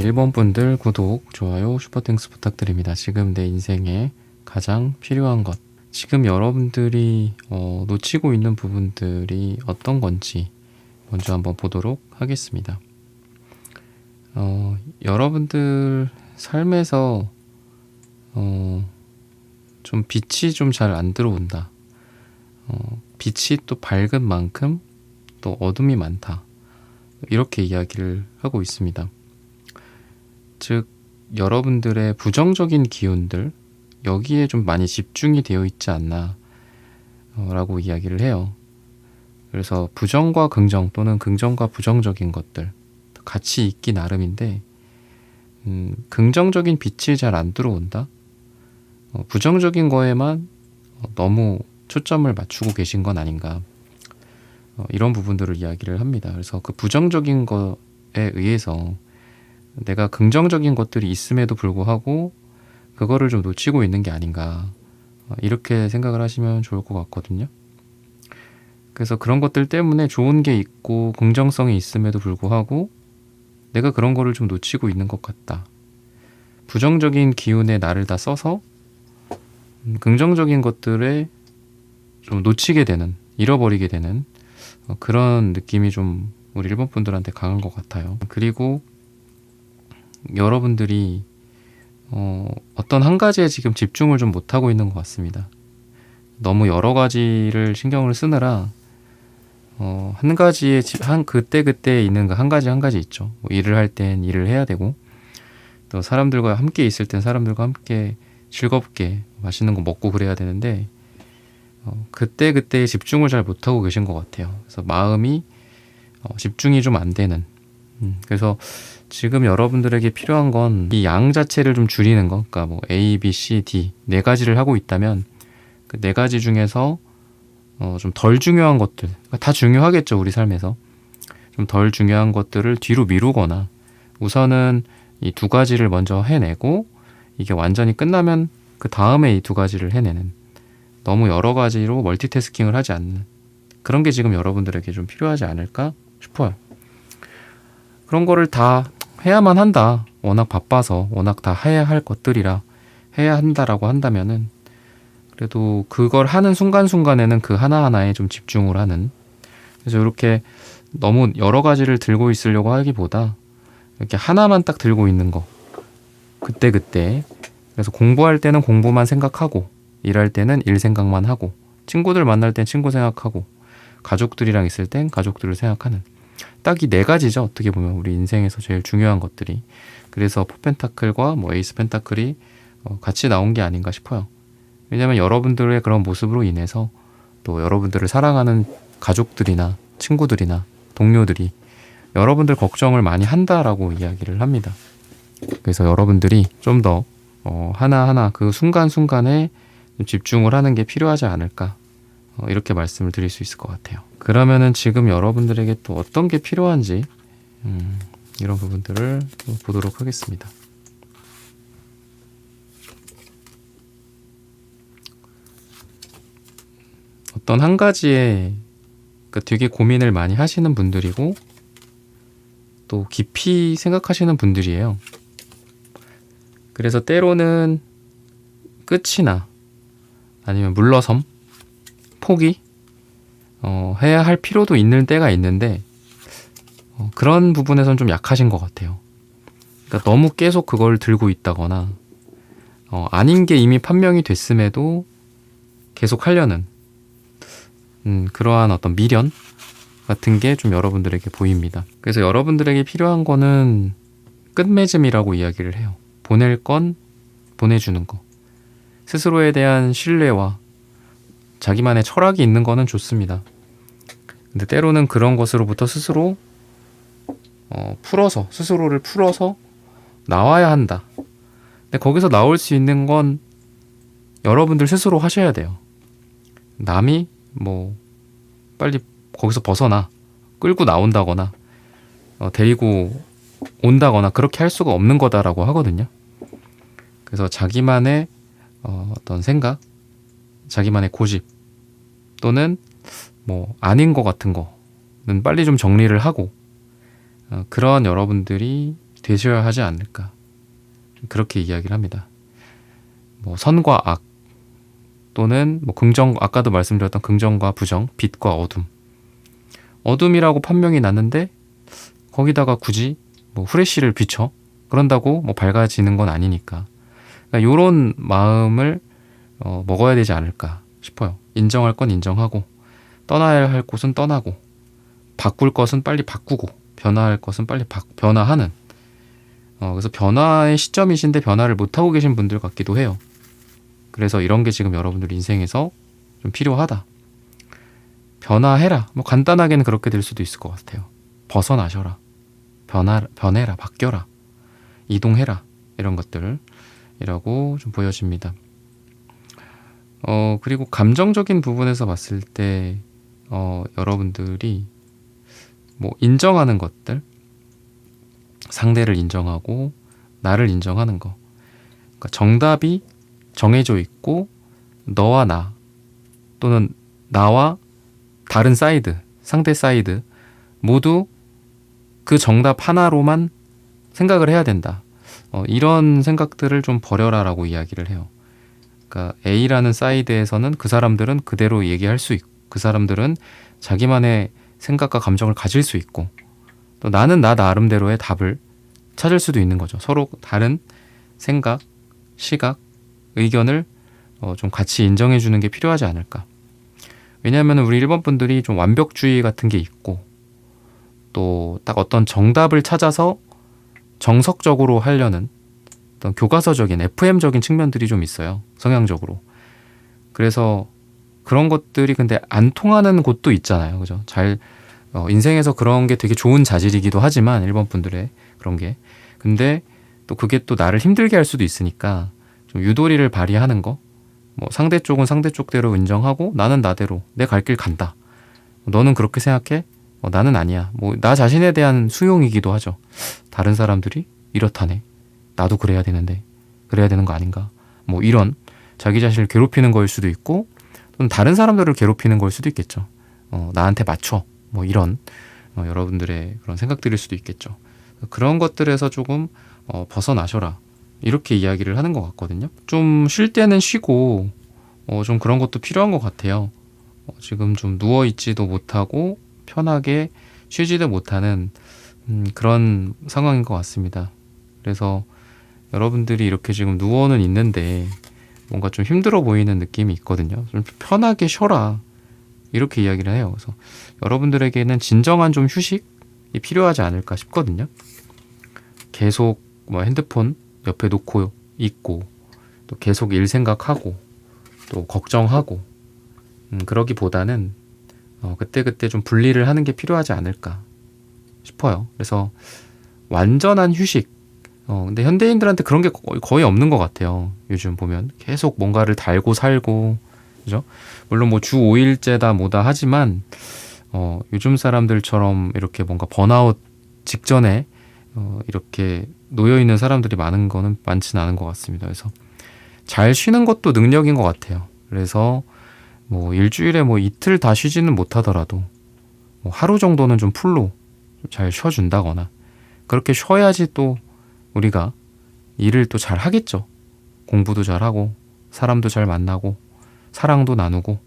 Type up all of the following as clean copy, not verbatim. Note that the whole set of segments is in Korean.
1번 분들 구독, 좋아요, 슈퍼땡스 부탁드립니다. 지금 내 인생에 가장 필요한 것. 지금 여러분들이 놓치고 있는 부분들이 어떤 건지 먼저 한번 보도록 하겠습니다. 여러분들 삶에서 좀 빛이 좀 잘 안 들어온다. 빛이 또 밝은 만큼 또 어둠이 많다. 이렇게 이야기를 하고 있습니다. 즉, 여러분들의 부정적인 기운들, 여기에 좀 많이 집중이 되어 있지 않나 라고 이야기를 해요. 그래서 부정과 긍정 또는 긍정과 부정적인 것들 같이 있기 나름인데 긍정적인 빛이 잘 안 들어온다. 부정적인 거에만 너무 초점을 맞추고 계신 건 아닌가. 이런 부분들을 이야기를 합니다. 그래서 그 부정적인 것에 의해서 내가 긍정적인 것들이 있음에도 불구하고 그거를 좀 놓치고 있는 게 아닌가. 이렇게 생각을 하시면 좋을 것 같거든요. 그래서 그런 것들 때문에 좋은 게 있고 긍정성이 있음에도 불구하고 내가 그런 거를 좀 놓치고 있는 것 같다. 부정적인 기운에 나를 다 써서 긍정적인 것들에 좀 놓치게 되는, 잃어버리게 되는 그런 느낌이 좀 우리 일본 분들한테 강한 것 같아요. 그리고 여러분들이 어떤 한 가지에 지금 집중을 좀 못하고 있는 것 같습니다. 너무 여러 가지를 신경을 쓰느라 한 가지에 그때 있는 그 한 가지 있죠. 뭐 일을 할 땐 일을 해야 되고 또 사람들과 함께 있을 땐 사람들과 함께 즐겁게 맛있는 거 먹고 그래야 되는데 그때에 집중을 잘 못하고 계신 것 같아요. 그래서 마음이 집중이 좀 안 되는 그래서 지금 여러분들에게 필요한 건 이 양 자체를 좀 줄이는 거. 그러니까 뭐 A, B, C, D 네 가지를 하고 있다면 그 네 가지 중에서 좀 덜 중요한 것들, 그러니까 다 중요하겠죠, 우리 삶에서. 좀 덜 중요한 것들을 뒤로 미루거나 우선은 이 두 가지를 먼저 해내고 이게 완전히 끝나면 그 다음에 이 두 가지를 해내는, 너무 여러 가지로 멀티태스킹을 하지 않는 그런 게 지금 여러분들에게 좀 필요하지 않을까 싶어요. 그런 거를 다 해야만 한다. 워낙 바빠서, 워낙 다 해야 할 것들이라 해야 한다라고 한다면은 그래도 그걸 하는 순간순간에는 그 하나하나에 좀 집중을 하는, 그래서 이렇게 너무 여러 가지를 들고 있으려고 하기보다 이렇게 하나만 딱 들고 있는 거, 그때 그래서 공부할 때는 공부만 생각하고 일할 때는 일 생각만 하고 친구들 만날 땐 친구 생각하고 가족들이랑 있을 땐 가족들을 생각하는, 딱 이 네 가지죠. 어떻게 보면 우리 인생에서 제일 중요한 것들이. 그래서 포펜타클과 뭐 에이스 펜타클이 같이 나온 게 아닌가 싶어요. 왜냐하면 여러분들의 그런 모습으로 인해서 또 여러분들을 사랑하는 가족들이나 친구들이나 동료들이 여러분들 걱정을 많이 한다라고 이야기를 합니다. 그래서 여러분들이 좀 더 하나하나 그 순간순간에 집중을 하는 게 필요하지 않을까, 이렇게 말씀을 드릴 수 있을 것 같아요. 그러면은 지금 여러분들에게 또 어떤 게 필요한지 이런 부분들을 보도록 하겠습니다. 어떤 한 가지에 되게 고민을 많이 하시는 분들이고 또 깊이 생각하시는 분들이에요. 그래서 때로는 끝이나 아니면 물러섬, 포기 해야 할 필요도 있는 때가 있는데 그런 부분에선 좀 약하신 것 같아요. 그러니까 너무 계속 그걸 들고 있다거나 아닌 게 이미 판명이 됐음에도 계속 하려는 그러한 어떤 미련 같은 게 좀 여러분들에게 보입니다. 그래서 여러분들에게 필요한 거는 끝맺음이라고 이야기를 해요. 보낼 건 보내주는 거. 스스로에 대한 신뢰와 자기만의 철학이 있는 거는 좋습니다. 근데 때로는 그런 것으로부터 스스로를 풀어서 나와야 한다. 근데 거기서 나올 수 있는 건 여러분들 스스로 하셔야 돼요. 남이 뭐 빨리 거기서 벗어나, 끌고 나온다거나 데리고 온다거나 그렇게 할 수가 없는 거다라고 하거든요. 그래서 자기만의 어떤 생각, 자기만의 고집 또는 뭐 아닌 것 같은 거는 빨리 좀 정리를 하고 그런 여러분들이 되셔야 하지 않을까. 그렇게 이야기를 합니다. 뭐 선과 악 또는 뭐 긍정, 아까도 말씀드렸던 긍정과 부정, 빛과 어둠. 어둠이라고 판명이 났는데 거기다가 굳이 뭐 후레쉬를 비춰? 그런다고 뭐 밝아지는 건 아니니까. 그러니까 이런 마음을 먹어야 되지 않을까 싶어요. 인정할 건 인정하고 떠나야 할 곳은 떠나고 바꿀 것은 빨리 바꾸고 변화할 것은 빨리 변화하는 그래서 변화의 시점이신데 변화를 못하고 계신 분들 같기도 해요. 그래서 이런 게 지금 여러분들 인생에서 좀 필요하다. 변화해라. 뭐 간단하게는 그렇게 될 수도 있을 것 같아요. 벗어나셔라. 변해라. 바뀌어라. 이동해라. 이런 것들이라고 좀 보여집니다. 그리고 감정적인 부분에서 봤을 때 여러분들이 뭐 인정하는 것들, 상대를 인정하고 나를 인정하는 거. 그러니까 정답이 정해져 있고 너와 나 또는 나와 다른 사이드, 상대 사이드 모두 그 정답 하나로만 생각을 해야 된다. 이런 생각들을 좀 버려라라고 이야기를 해요. 그러니까 A라는 사이드에서는 그 사람들은 그대로 얘기할 수 있고 그 사람들은 자기만의 생각과 감정을 가질 수 있고 또 나는 나 나름대로의 답을 찾을 수도 있는 거죠. 서로 다른 생각, 시각, 의견을 좀 같이 인정해 주는 게 필요하지 않을까. 왜냐하면 우리 일본 분들이 좀 완벽주의 같은 게 있고 또 딱 어떤 정답을 찾아서 정석적으로 하려는 어떤 교과서적인 FM적인 측면들이 좀 있어요. 성향적으로. 그래서 그런 것들이 근데 안 통하는 곳도 있잖아요. 그죠? 인생에서 그런 게 되게 좋은 자질이기도 하지만 일본 분들의 그런 게. 근데 또 그게 또 나를 힘들게 할 수도 있으니까 좀 유도리를 발휘하는 거. 뭐 상대 쪽은 상대 쪽대로 인정하고 나는 나대로 내 갈 길 간다. 너는 그렇게 생각해? 나는 아니야. 뭐 나 자신에 대한 수용이기도 하죠. 다른 사람들이 이렇다네. 나도 그래야 되는데 그래야 되는 거 아닌가? 뭐 이런 자기 자신을 괴롭히는 거일 수도 있고 또는 다른 사람들을 괴롭히는 거일 수도 있겠죠. 나한테 맞춰. 뭐 이런 여러분들의 그런 생각들일 수도 있겠죠. 그런 것들에서 조금 벗어나셔라. 이렇게 이야기를 하는 것 같거든요. 좀 쉴 때는 쉬고 좀 그런 것도 필요한 것 같아요. 지금 좀 누워있지도 못하고 편하게 쉬지도 못하는 그런 상황인 것 같습니다. 그래서 여러분들이 이렇게 지금 누워는 있는데 뭔가 좀 힘들어 보이는 느낌이 있거든요. 좀 편하게 쉬어라. 이렇게 이야기를 해요. 그래서 여러분들에게는 진정한 좀 휴식이 필요하지 않을까 싶거든요. 계속 뭐 핸드폰 옆에 놓고 있고 또 계속 일 생각하고 또 걱정하고 그러기보다는 그때그때 좀 분리를 하는 게 필요하지 않을까 싶어요. 그래서 완전한 휴식. 근데 현대인들한테 그런 게 거의 없는 것 같아요. 요즘 보면 계속 뭔가를 달고 살고, 그죠? 물론 뭐 주 5일제다 뭐다 하지만 요즘 사람들처럼 이렇게 뭔가 번아웃 직전에 이렇게 놓여 있는 사람들이 많지는 않은 것 같습니다. 그래서 잘 쉬는 것도 능력인 것 같아요. 그래서 뭐 일주일에 뭐 이틀 다 쉬지는 못하더라도 뭐 하루 정도는 좀 풀로 잘 쉬어준다거나 그렇게 쉬어야지 또 우리가 일을 또 잘 하겠죠. 공부도 잘 하고 사람도 잘 만나고 사랑도 나누고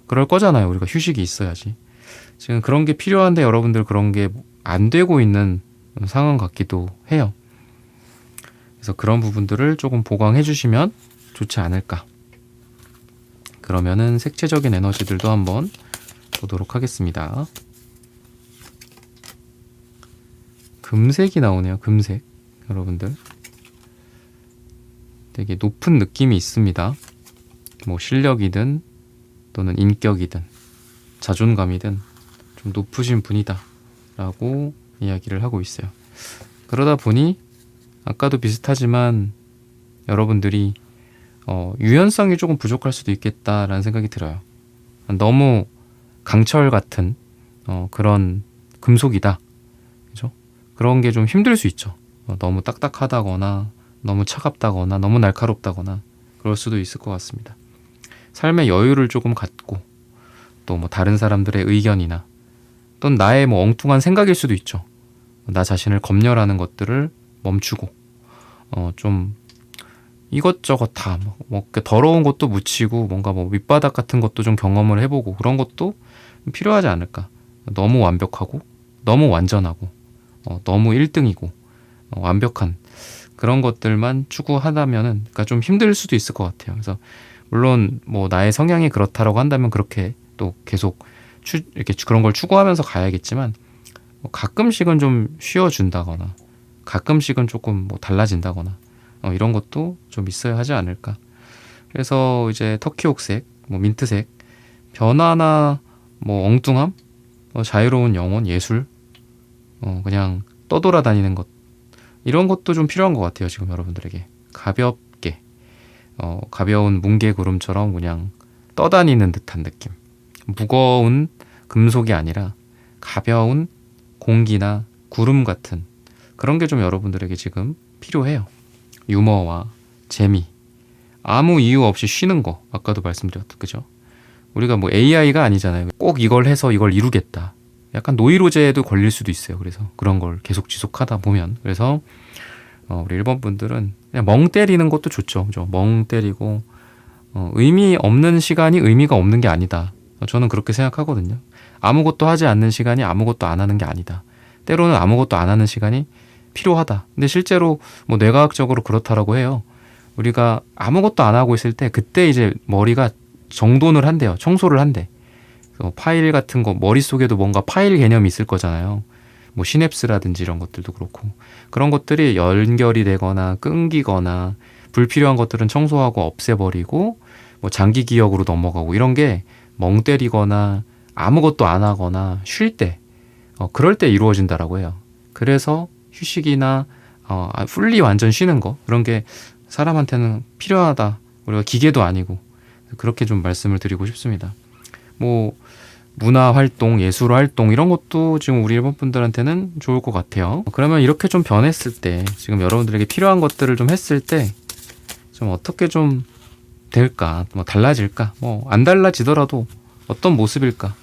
그럴 거잖아요. 우리가 휴식이 있어야지. 지금 그런 게 필요한데 여러분들 그런 게 안 되고 있는 상황 같기도 해요. 그래서 그런 부분들을 조금 보강해 주시면 좋지 않을까. 그러면은 색채적인 에너지들도 한번 보도록 하겠습니다. 금색이 나오네요. 금색. 여러분들 되게 높은 느낌이 있습니다. 뭐 실력이든 또는 인격이든 자존감이든 좀 높으신 분이다 라고 이야기를 하고 있어요. 그러다 보니 아까도 비슷하지만 여러분들이 유연성이 조금 부족할 수도 있겠다라는 생각이 들어요. 너무 강철 같은 그런 금속이다. 그죠? 그런 게 좀 힘들 수 있죠. 너무 딱딱하다거나 너무 차갑다거나 너무 날카롭다거나 그럴 수도 있을 것 같습니다. 삶의 여유를 조금 갖고 또 뭐 다른 사람들의 의견이나 또는 나의 뭐 엉뚱한 생각일 수도 있죠. 나 자신을 검열하는 것들을 멈추고 좀 이것저것 다 뭐 더러운 것도 묻히고 뭔가 뭐 밑바닥 같은 것도 좀 경험을 해보고 그런 것도 필요하지 않을까. 너무 완벽하고 너무 완전하고 너무 1등이고 완벽한 그런 것들만 추구하다면은 그러니까 좀 힘들 수도 있을 것 같아요. 그래서 물론 뭐 나의 성향이 그렇다라고 한다면 그렇게 또 계속 이렇게 그런 걸 추구하면서 가야겠지만 가끔씩은 좀 쉬어준다거나 가끔씩은 조금 뭐 달라진다거나 이런 것도 좀 있어야 하지 않을까. 그래서 이제 터키옥색, 뭐 민트색, 변화나 뭐 엉뚱함, 자유로운 영혼, 예술, 그냥 떠돌아다니는 것 이런 것도 좀 필요한 것 같아요. 지금 여러분들에게 가볍게 가벼운 뭉게구름처럼 그냥 떠다니는 듯한 느낌. 무거운 금속이 아니라 가벼운 공기나 구름 같은 그런 게 좀 여러분들에게 지금 필요해요. 유머와 재미, 아무 이유 없이 쉬는 거. 아까도 말씀드렸죠, 그죠? 우리가 뭐 AI가 아니잖아요. 꼭 이걸 해서 이걸 이루겠다. 약간 노이로제에도 걸릴 수도 있어요. 그래서 그런 걸 계속 지속하다 보면. 그래서 우리 일본 분들은 그냥 멍 때리는 것도 좋죠. 그죠? 멍 때리고 의미 없는 시간이 의미가 없는 게 아니다. 저는 그렇게 생각하거든요. 아무것도 하지 않는 시간이 아무것도 안 하는 게 아니다. 때로는 아무것도 안 하는 시간이 필요하다. 근데 실제로 뭐 뇌과학적으로 그렇다라고 해요. 우리가 아무것도 안 하고 있을 때 그때 이제 머리가 정돈을 한대요. 청소를 한대. 파일 같은 거 머릿속에도 뭔가 파일 개념이 있을 거잖아요. 뭐 시냅스라든지 이런 것들도 그렇고 그런 것들이 연결이 되거나 끊기거나 불필요한 것들은 청소하고 없애버리고 뭐 장기 기억으로 넘어가고 이런 게 멍 때리거나 아무것도 안 하거나 쉴 때 그럴 때 이루어진다라고 해요. 그래서 휴식이나 풀리 완전 쉬는 거 그런 게 사람한테는 필요하다. 우리가 기계도 아니고 그렇게 좀 말씀을 드리고 싶습니다. 뭐 문화 활동, 예술 활동 이런 것도 지금 우리 일본 분들한테는 좋을 것 같아요. 그러면 이렇게 좀 변했을 때 지금 여러분들에게 필요한 것들을 좀 했을 때 좀 어떻게 좀 될까? 뭐 달라질까? 뭐 안 달라지더라도 어떤 모습일까?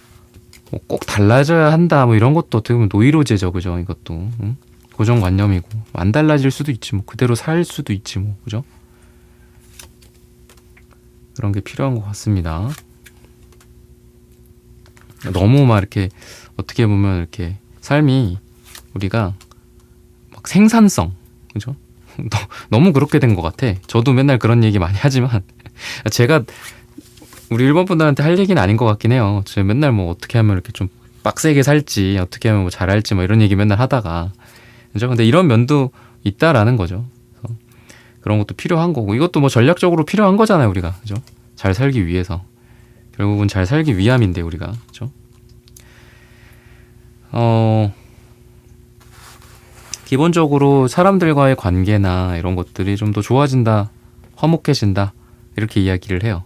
뭐 꼭 달라져야 한다. 뭐 이런 것도 어떻게 보면 노이로제죠, 그죠? 이것도 고정관념이고 안 달라질 수도 있지, 뭐 그대로 살 수도 있지, 뭐 그죠? 그런 게 필요한 것 같습니다. 너무 막 이렇게 어떻게 보면 이렇게 삶이 우리가 막 생산성, 그죠? 너무 그렇게 된 것 같아. 저도 맨날 그런 얘기 많이 하지만 제가 우리 일본 분들한테 할 얘기는 아닌 것 같긴 해요. 제가 맨날 뭐 어떻게 하면 이렇게 좀 빡세게 살지, 어떻게 하면 뭐 잘할지 뭐 이런 얘기 맨날 하다가 그죠? 근데 이런 면도 있다라는 거죠. 그래서 그런 것도 필요한 거고 이것도 뭐 전략적으로 필요한 거잖아요, 우리가 그죠? 잘 살기 위해서 결국은 잘 살기 위함인데 우리가 그죠? 기본적으로 사람들과의 관계나 이런 것들이 좀 더 좋아진다, 화목해진다 이렇게 이야기를 해요.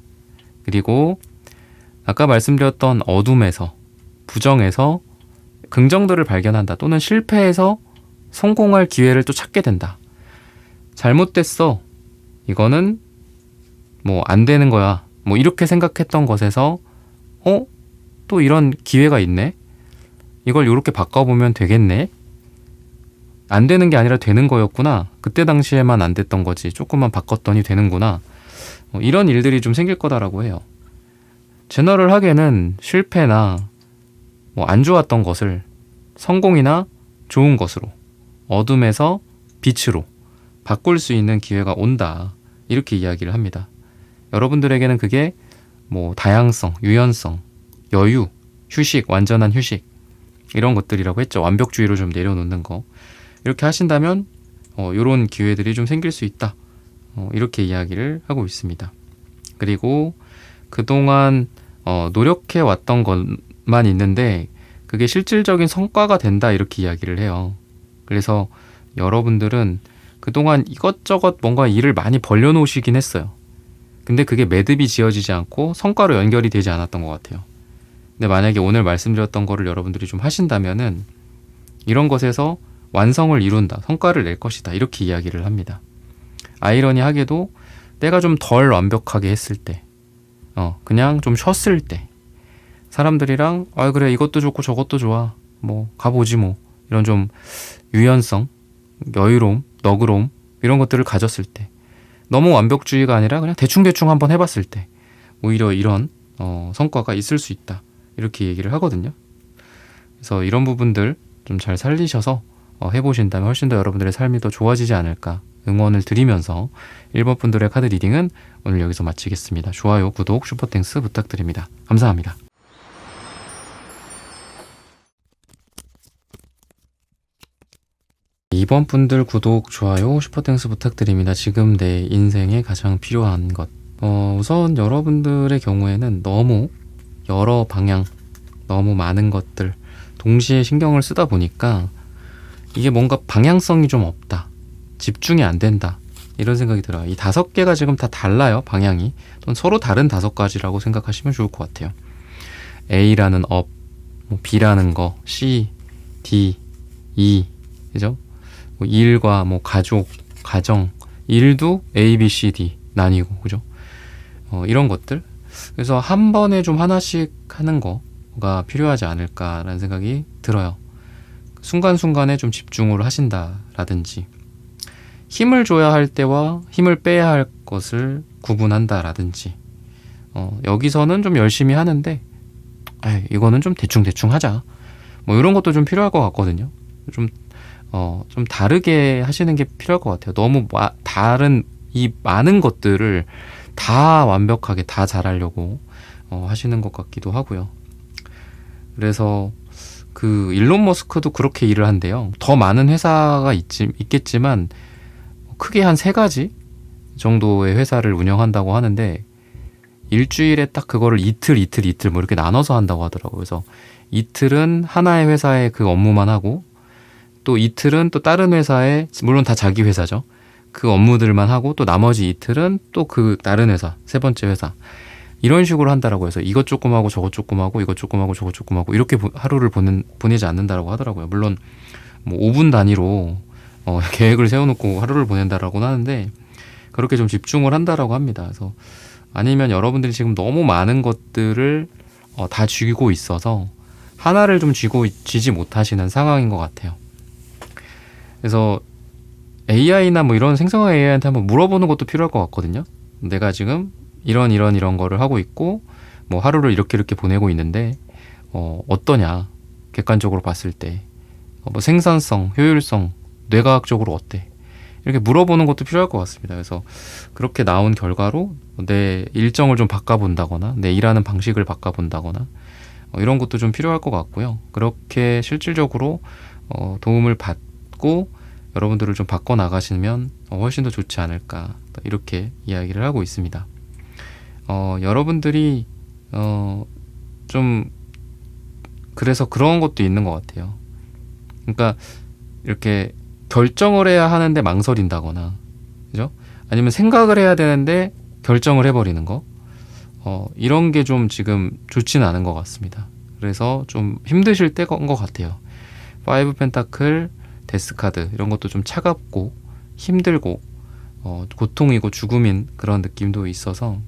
그리고 아까 말씀드렸던 어둠에서 부정에서 긍정들을 발견한다 또는 실패해서 성공할 기회를 또 찾게 된다. 잘못됐어. 이거는 뭐 안 되는 거야. 뭐 이렇게 생각했던 것에서 또 이런 기회가 있네. 이걸 이렇게 바꿔보면 되겠네. 안 되는 게 아니라 되는 거였구나. 그때 당시에만 안 됐던 거지. 조금만 바꿨더니 되는구나. 이런 일들이 좀 생길 거다라고 해요. 제너럴하게는 실패나 뭐 안 좋았던 것을 성공이나 좋은 것으로 어둠에서 빛으로 바꿀 수 있는 기회가 온다. 이렇게 이야기를 합니다. 여러분들에게는 그게 뭐 다양성, 유연성, 여유, 휴식, 완전한 휴식 이런 것들이라고 했죠. 완벽주의로 좀 내려놓는 거. 이렇게 하신다면 이런 기회들이 좀 생길 수 있다. 이렇게 이야기를 하고 있습니다. 그리고 그동안 노력해 왔던 것만 있는데 그게 실질적인 성과가 된다 이렇게 이야기를 해요. 그래서 여러분들은 그동안 이것저것 뭔가 일을 많이 벌려놓으시긴 했어요. 근데 그게 매듭이 지어지지 않고 성과로 연결이 되지 않았던 것 같아요. 근데 만약에 오늘 말씀드렸던 거를 여러분들이 좀 하신다면은 이런 것에서 완성을 이룬다, 성과를 낼 것이다 이렇게 이야기를 합니다. 아이러니하게도 내가 좀 덜 완벽하게 했을 때 그냥 좀 쉬었을 때 사람들이랑 그래 이것도 좋고 저것도 좋아 뭐 가보지 뭐 이런 좀 유연성, 여유로움 너그러움 이런 것들을 가졌을 때, 너무 완벽주의가 아니라 그냥 대충대충 한번 해봤을 때 오히려 이런 성과가 있을 수 있다, 이렇게 얘기를 하거든요. 그래서 이런 부분들 좀 잘 살리셔서 해보신다면 훨씬 더 여러분들의 삶이 더 좋아지지 않을까 응원을 드리면서 1번 분들의 카드 리딩은 오늘 여기서 마치겠습니다. 좋아요, 구독, 슈퍼땡스 부탁드립니다. 감사합니다. 2번 분들 구독, 좋아요, 슈퍼땡스 부탁드립니다. 지금 내 인생에 가장 필요한 것. 우선 여러분들의 경우에는 너무 여러 방향, 너무 많은 것들 동시에 신경을 쓰다 보니까 이게 뭔가 방향성이 좀 없다, 집중이 안 된다, 이런 생각이 들어요. 이 5개가 지금 다 달라요, 방향이. 또는 서로 다른 5가지라고 생각하시면 좋을 것 같아요. A라는 업, B라는 거, C, D, E, 그죠? 일과 가족, 가정, 일도 A, B, C, D 나뉘고, 그죠? 이런 것들. 그래서 한 번에 좀 하나씩 하는 거가 필요하지 않을까라는 생각이 들어요. 순간순간에 좀 집중을 하신다라든지, 힘을 줘야 할 때와 힘을 빼야 할 것을 구분한다라든지, 여기서는 좀 열심히 하는데 이거는 좀 대충대충 하자, 이런 것도 좀 필요할 것 같거든요. 좀 다르게 하시는 게 필요할 것 같아요. 너무 다른 이 많은 것들을 다 완벽하게 다 잘하려고 하시는 것 같기도 하고요. 그래서 그 일론 머스크도 그렇게 일을 한대요. 더 많은 회사가 있겠지만 크게 한 3가지 정도의 회사를 운영한다고 하는데, 일주일에 딱 그거를 이틀 이렇게 나눠서 한다고 하더라고요. 그래서 이틀은 하나의 회사의 그 업무만 하고, 또 이틀은 또 다른 회사에, 물론 다 자기 회사죠, 그 업무들만 하고, 또 나머지 이틀은 또 그 다른 회사, 3번째 회사, 이런 식으로 한다라고 해서 이것 조금 하고 저것 조금 하고 이것 조금 하고 저것 조금 하고 이렇게 하루를 보내지 않는다라고 하더라고요. 물론 5분 단위로 계획을 세워놓고 하루를 보낸다라고는 하는데, 그렇게 좀 집중을 한다라고 합니다. 그래서 아니면 여러분들이 지금 너무 많은 것들을 다 쥐고 있어서 하나를 좀 쥐지 못하시는 상황인 것 같아요. 그래서 AI나 이런 생성형 AI한테 한번 물어보는 것도 필요할 것 같거든요. 내가 지금 이런 거를 하고 있고 하루를 이렇게 보내고 있는데 어떠냐, 객관적으로 봤을 때 생산성, 효율성, 뇌과학적으로 어때, 이렇게 물어보는 것도 필요할 것 같습니다. 그래서 그렇게 나온 결과로 내 일정을 좀 바꿔본다거나 내 일하는 방식을 바꿔본다거나 이런 것도 좀 필요할 것 같고요. 그렇게 실질적으로 도움을 받고 여러분들을 좀 바꿔나가시면 훨씬 더 좋지 않을까, 이렇게 이야기를 하고 있습니다. 여러분들이 좀 그래서 그런 것도 있는 것 같아요. 그러니까 이렇게 결정을 해야 하는데 망설인다거나, 그죠? 아니면 생각을 해야 되는데 결정을 해버리는 거, 이런 게 좀 지금 좋지는 않은 것 같습니다. 그래서 좀 힘드실 때인 것 같아요. 5 펜타클, 데스카드 이런 것도 좀 차갑고 힘들고 고통이고 죽음인 그런 느낌도 있어서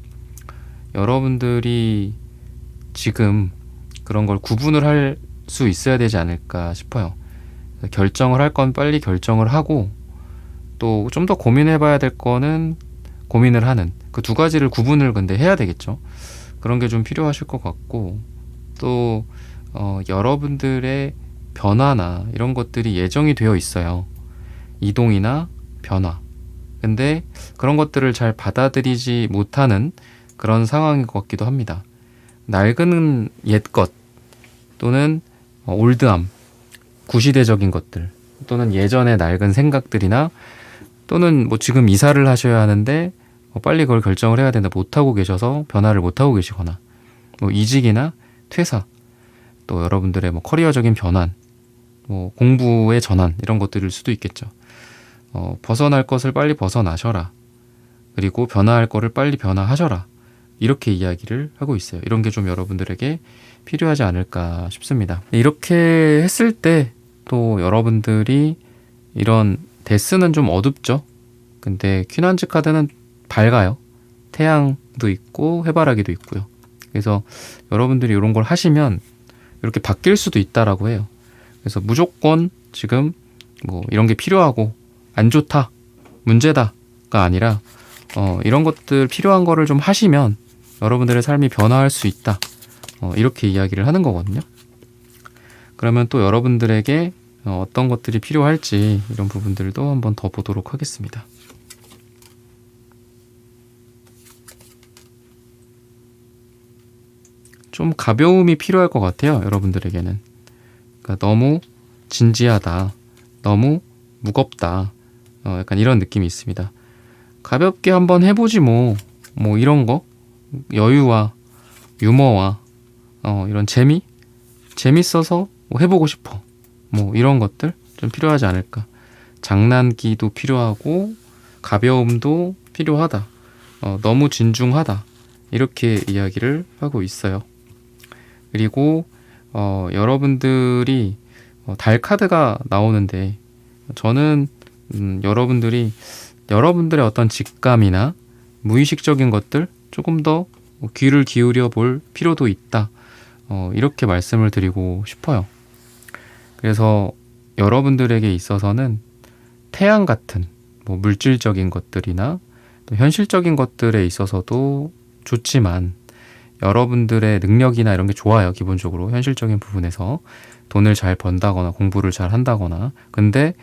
여러분들이 지금 그런 걸 구분을 할 수 있어야 되지 않을까 싶어요. 결정을 할 건 빨리 결정을 하고, 또 좀 더 고민해 봐야 될 거는 고민을 하는, 그 2가지를 구분을 근데 해야 되겠죠. 그런 게 좀 필요하실 것 같고, 또 여러분들의 변화나 이런 것들이 예정이 되어 있어요. 이동이나 변화. 근데 그런 것들을 잘 받아들이지 못하는 그런 상황인 것 같기도 합니다. 낡은 옛것, 또는 올드함, 구시대적인 것들, 또는 예전의 낡은 생각들이나, 또는 지금 이사를 하셔야 하는데 빨리 그걸 결정을 해야 되는데 못하고 계셔서 변화를 못하고 계시거나, 이직이나 퇴사, 또 여러분들의 커리어적인 변환, 공부의 전환, 이런 것들일 수도 있겠죠. 벗어날 것을 빨리 벗어나셔라, 그리고 변화할 거를 빨리 변화하셔라, 이렇게 이야기를 하고 있어요. 이런 게 좀 여러분들에게 필요하지 않을까 싶습니다. 이렇게 했을 때 또 여러분들이 이런 데스는 좀 어둡죠. 근데 퀴난즈 카드는 밝아요. 태양도 있고 해바라기도 있고요. 그래서 여러분들이 이런 걸 하시면 이렇게 바뀔 수도 있다라고 해요. 그래서 무조건 지금 이런 게 필요하고 안 좋다, 문제다가 아니라 이런 것들 필요한 거를 좀 하시면 여러분들의 삶이 변화할 수 있다. 이렇게 이야기를 하는 거거든요. 그러면 또 여러분들에게 어떤 것들이 필요할지 이런 부분들도 한번 더 보도록 하겠습니다. 좀 가벼움이 필요할 것 같아요. 여러분들에게는. 그러니까 너무 진지하다, 너무 무겁다, 약간 이런 느낌이 있습니다. 가볍게 한번 해보지 뭐 이런 거, 여유와 유머와 이런 재밌어서 뭐 해보고 싶어, 뭐 이런 것들 좀 필요하지 않을까. 장난기도 필요하고 가벼움도 필요하다, 너무 진중하다, 이렇게 이야기를 하고 있어요. 그리고 여러분들이 달 카드가 나오는데, 저는 여러분들의 어떤 직감이나 무의식적인 것들 조금 더 귀를 기울여 볼 필요도 있다, 이렇게 말씀을 드리고 싶어요. 그래서 여러분들에게 있어서는 태양 같은 뭐 물질적인 것들이나 또 현실적인 것들에 있어서도 좋지만, 여러분들의 능력이나 이런 게 좋아요. 기본적으로 현실적인 부분에서 돈을 잘 번다거나 공부를 잘 한다거나. 근데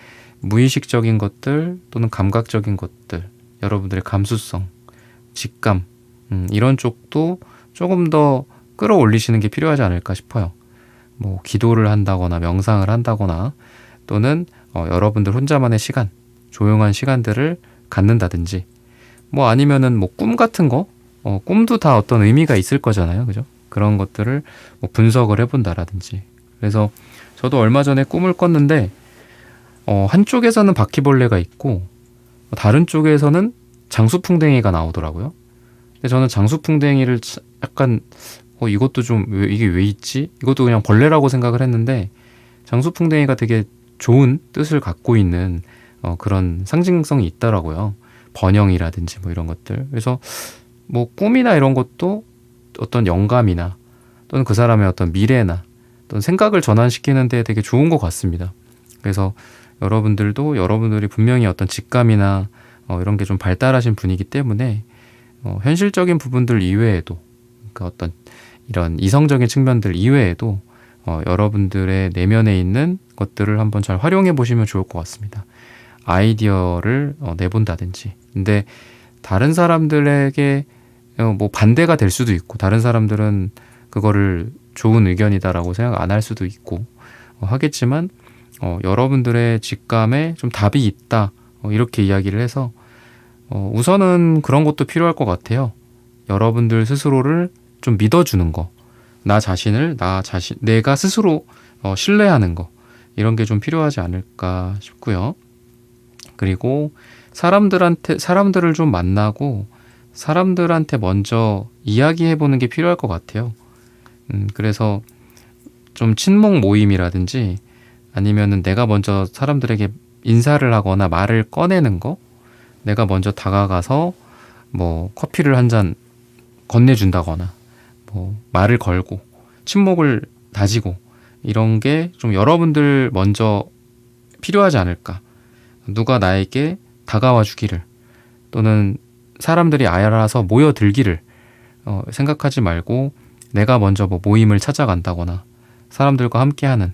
무의식적인 것들 또는 감각적인 것들, 여러분들의 감수성, 직감, 이런 쪽도 조금 더 끌어올리시는 게 필요하지 않을까 싶어요. 뭐 기도를 한다거나 명상을 한다거나, 또는 여러분들 혼자만의 시간, 조용한 시간들을 갖는다든지, 뭐 아니면은 뭐 꿈 같은 거, 꿈도 다 어떤 의미가 있을 거잖아요. 그죠? 그런 것들을 뭐 분석을 해본다라든지. 그래서 저도 얼마 전에 꿈을 꿨는데, 한쪽에서는 바퀴벌레가 있고 다른 쪽에서는 장수풍뎅이가 나오더라고요. 근데 저는 장수풍뎅이를 약간 이것도 좀 이게 왜 있지? 이것도 그냥 벌레라고 생각을 했는데, 장수풍뎅이가 되게 좋은 뜻을 갖고 있는 그런 상징성이 있더라고요. 번영이라든지 뭐 이런 것들. 그래서 뭐 꿈이나 이런 것도 어떤 영감이나 또는 그 사람의 어떤 미래나 또는 생각을 전환시키는 데 되게 좋은 것 같습니다. 그래서 여러분들도 여러분들이 분명히 어떤 직감이나 이런 게 좀 발달하신 분이기 때문에 현실적인 부분들 이외에도, 그러니까 어떤 이런 이성적인 측면들 이외에도 여러분들의 내면에 있는 것들을 한번 잘 활용해 보시면 좋을 것 같습니다. 아이디어를 내본다든지. 근데 다른 사람들에게 뭐 반대가 될 수도 있고, 다른 사람들은 그거를 좋은 의견이다라고 생각 안 할 수도 있고 하겠지만, 여러분들의 직감에 좀 답이 있다, 이렇게 이야기를 해서 우선은 그런 것도 필요할 것 같아요. 여러분들 스스로를 좀 믿어주는 거, 내가 스스로 신뢰하는 거, 이런 게 좀 필요하지 않을까 싶고요. 그리고 사람들을 좀 만나고 사람들한테 먼저 이야기해보는 게 필요할 것 같아요. 그래서 좀 친목 모임이라든지, 아니면은 내가 먼저 사람들에게 인사를 하거나 말을 꺼내는 거, 내가 먼저 다가가서 뭐 커피를 한 잔 건네준다거나, 뭐 말을 걸고 친목을 다지고, 이런 게 좀 여러분들 먼저 필요하지 않을까. 누가 나에게 다가와 주기를, 또는 사람들이 알아서 모여들기를 생각하지 말고 내가 먼저 뭐 모임을 찾아간다거나 사람들과 함께하는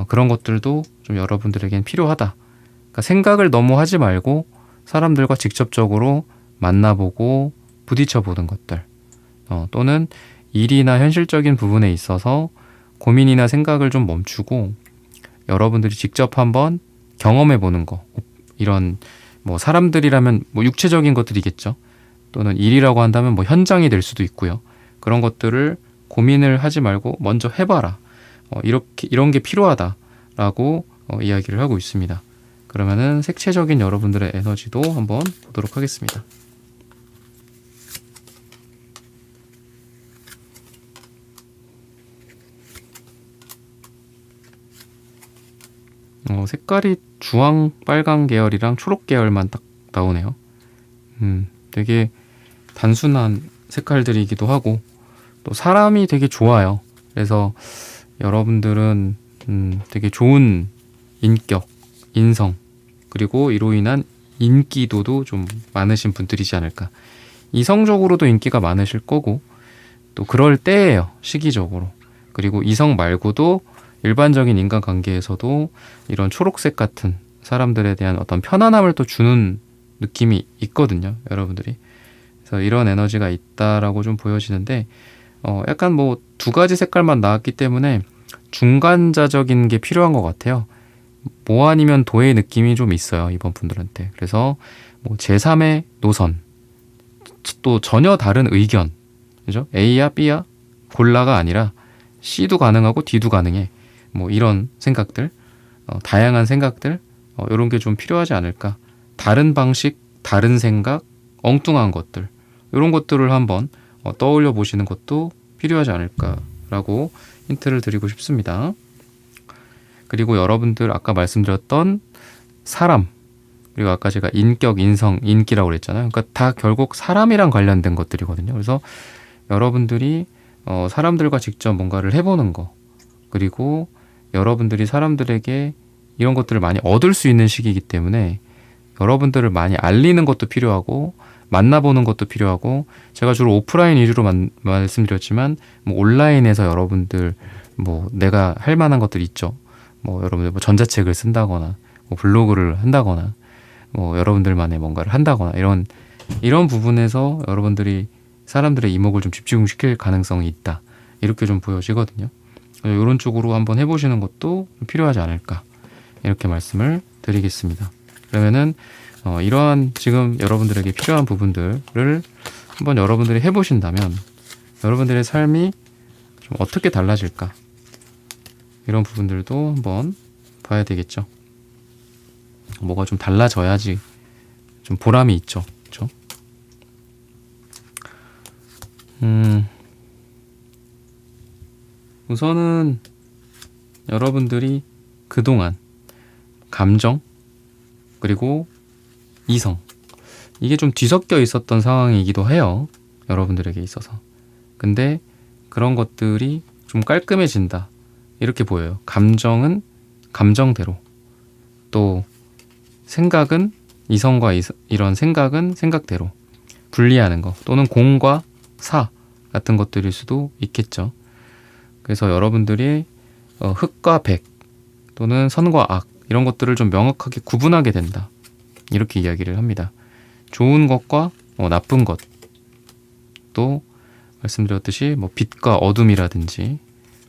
그런 것들도 좀 여러분들에겐 필요하다. 그러니까 생각을 너무 하지 말고 사람들과 직접적으로 만나보고 부딪혀보는 것들, 또는 일이나 현실적인 부분에 있어서 고민이나 생각을 좀 멈추고 여러분들이 직접 한번 경험해보는 거, 이런 뭐 사람들이라면 뭐 육체적인 것들이겠죠. 또는 일이라고 한다면 뭐 현장이 될 수도 있고요. 그런 것들을 고민을 하지 말고 먼저 해봐라. 이런 게 필요하다라고 이야기를 하고 있습니다. 그러면은 색채적인 여러분들의 에너지도 한번 보도록 하겠습니다. 색깔이 주황, 빨강 계열이랑 초록 계열만 딱 나오네요. 되게 단순한 색깔들이기도 하고, 또 사람이 되게 좋아요. 그래서 여러분들은 되게 좋은 인격, 인성, 그리고 이로 인한 인기도도 좀 많으신 분들이지 않을까. 이성적으로도 인기가 많으실 거고 또 그럴 때예요. 시기적으로. 그리고 이성 말고도 일반적인 인간관계에서도 이런 초록색 같은 사람들에 대한 어떤 편안함을 또 주는 느낌이 있거든요. 여러분들이. 그래서 이런 에너지가 있다라고 좀 보여지는데 약간 뭐 두 가지 색깔만 나왔기 때문에 중간자적인 게 필요한 것 같아요. 뭐 아니면 도의 느낌이 좀 있어요. 이번 분들한테. 그래서 뭐 제3의 노선, 또 전혀 다른 의견, 그죠? A야 B야 골라가 아니라 C도 가능하고 D도 가능해. 뭐 이런 생각들, 다양한 생각들, 이런 게 좀 필요하지 않을까. 다른 방식, 다른 생각, 엉뚱한 것들, 이런 것들을 한번 떠올려 보시는 것도 필요하지 않을까라고 힌트를 드리고 싶습니다. 그리고 여러분들 아까 말씀드렸던 사람, 그리고 아까 제가 인격, 인성, 인기라고 그랬잖아요. 그러니까 다 결국 사람이랑 관련된 것들이거든요. 그래서 여러분들이 사람들과 직접 뭔가를 해보는 거, 그리고 여러분들이 사람들에게 이런 것들을 많이 얻을 수 있는 시기이기 때문에 여러분들을 많이 알리는 것도 필요하고 만나보는 것도 필요하고, 제가 주로 오프라인 위주로 말씀드렸지만 뭐 온라인에서 여러분들 뭐 내가 할 만한 것들 있죠. 뭐 여러분들 뭐 전자책을 쓴다거나 뭐 블로그를 한다거나 뭐 여러분들만의 뭔가를 한다거나 이런 부분에서 여러분들이 사람들의 이목을 좀 집중시킬 가능성이 있다. 이렇게 좀 보여지거든요. 이런 쪽으로 한번 해보시는 것도 필요하지 않을까. 이렇게 말씀을 드리겠습니다. 그러면은 이러한 지금 여러분들에게 필요한 부분들을 한번 여러분들이 해보신다면 여러분들의 삶이 좀 어떻게 달라질까? 이런 부분들도 한번 봐야 되겠죠. 뭐가 좀 달라져야지 좀 보람이 있죠. 그렇죠? 우선은 여러분들이 그동안 감정 그리고 이성, 이게 좀 뒤섞여 있었던 상황이기도 해요. 여러분들에게 있어서. 근데 그런 것들이 좀 깔끔해진다. 이렇게 보여요. 감정은 감정대로, 또 생각은 이성과 이런 생각은 생각대로 분리하는 거, 또는 공과 사 같은 것들일 수도 있겠죠. 그래서 여러분들이 흑과 백 또는 선과 악 이런 것들을 좀 명확하게 구분하게 된다. 이렇게 이야기를 합니다. 좋은 것과 나쁜 것, 또 말씀드렸듯이 뭐 빛과 어둠이라든지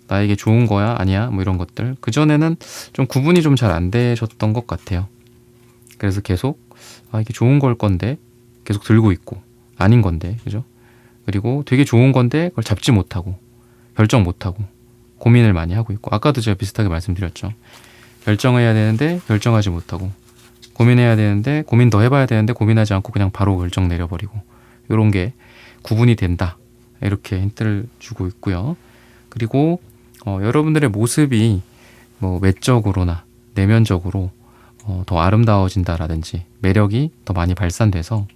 나에게 좋은 거야 아니야 뭐 이런 것들, 그전에는 좀 구분이 좀 잘 안 되셨던 것 같아요. 그래서 계속 이게 좋은 걸 건데 계속 들고 있고 아닌 건데, 그죠? 그리고 되게 좋은 건데 그걸 잡지 못하고 결정 못하고 고민을 많이 하고 있고, 아까도 제가 비슷하게 말씀드렸죠. 결정해야 되는데 결정하지 못하고, 고민해야 되는데 고민 더 해봐야 되는데 고민하지 않고 그냥 바로 결정 내려버리고, 이런 게 구분이 된다. 이렇게 힌트를 주고 있고요. 그리고 여러분들의 모습이 뭐 외적으로나 내면적으로 더 아름다워진다라든지 매력이 더 많이 발산돼서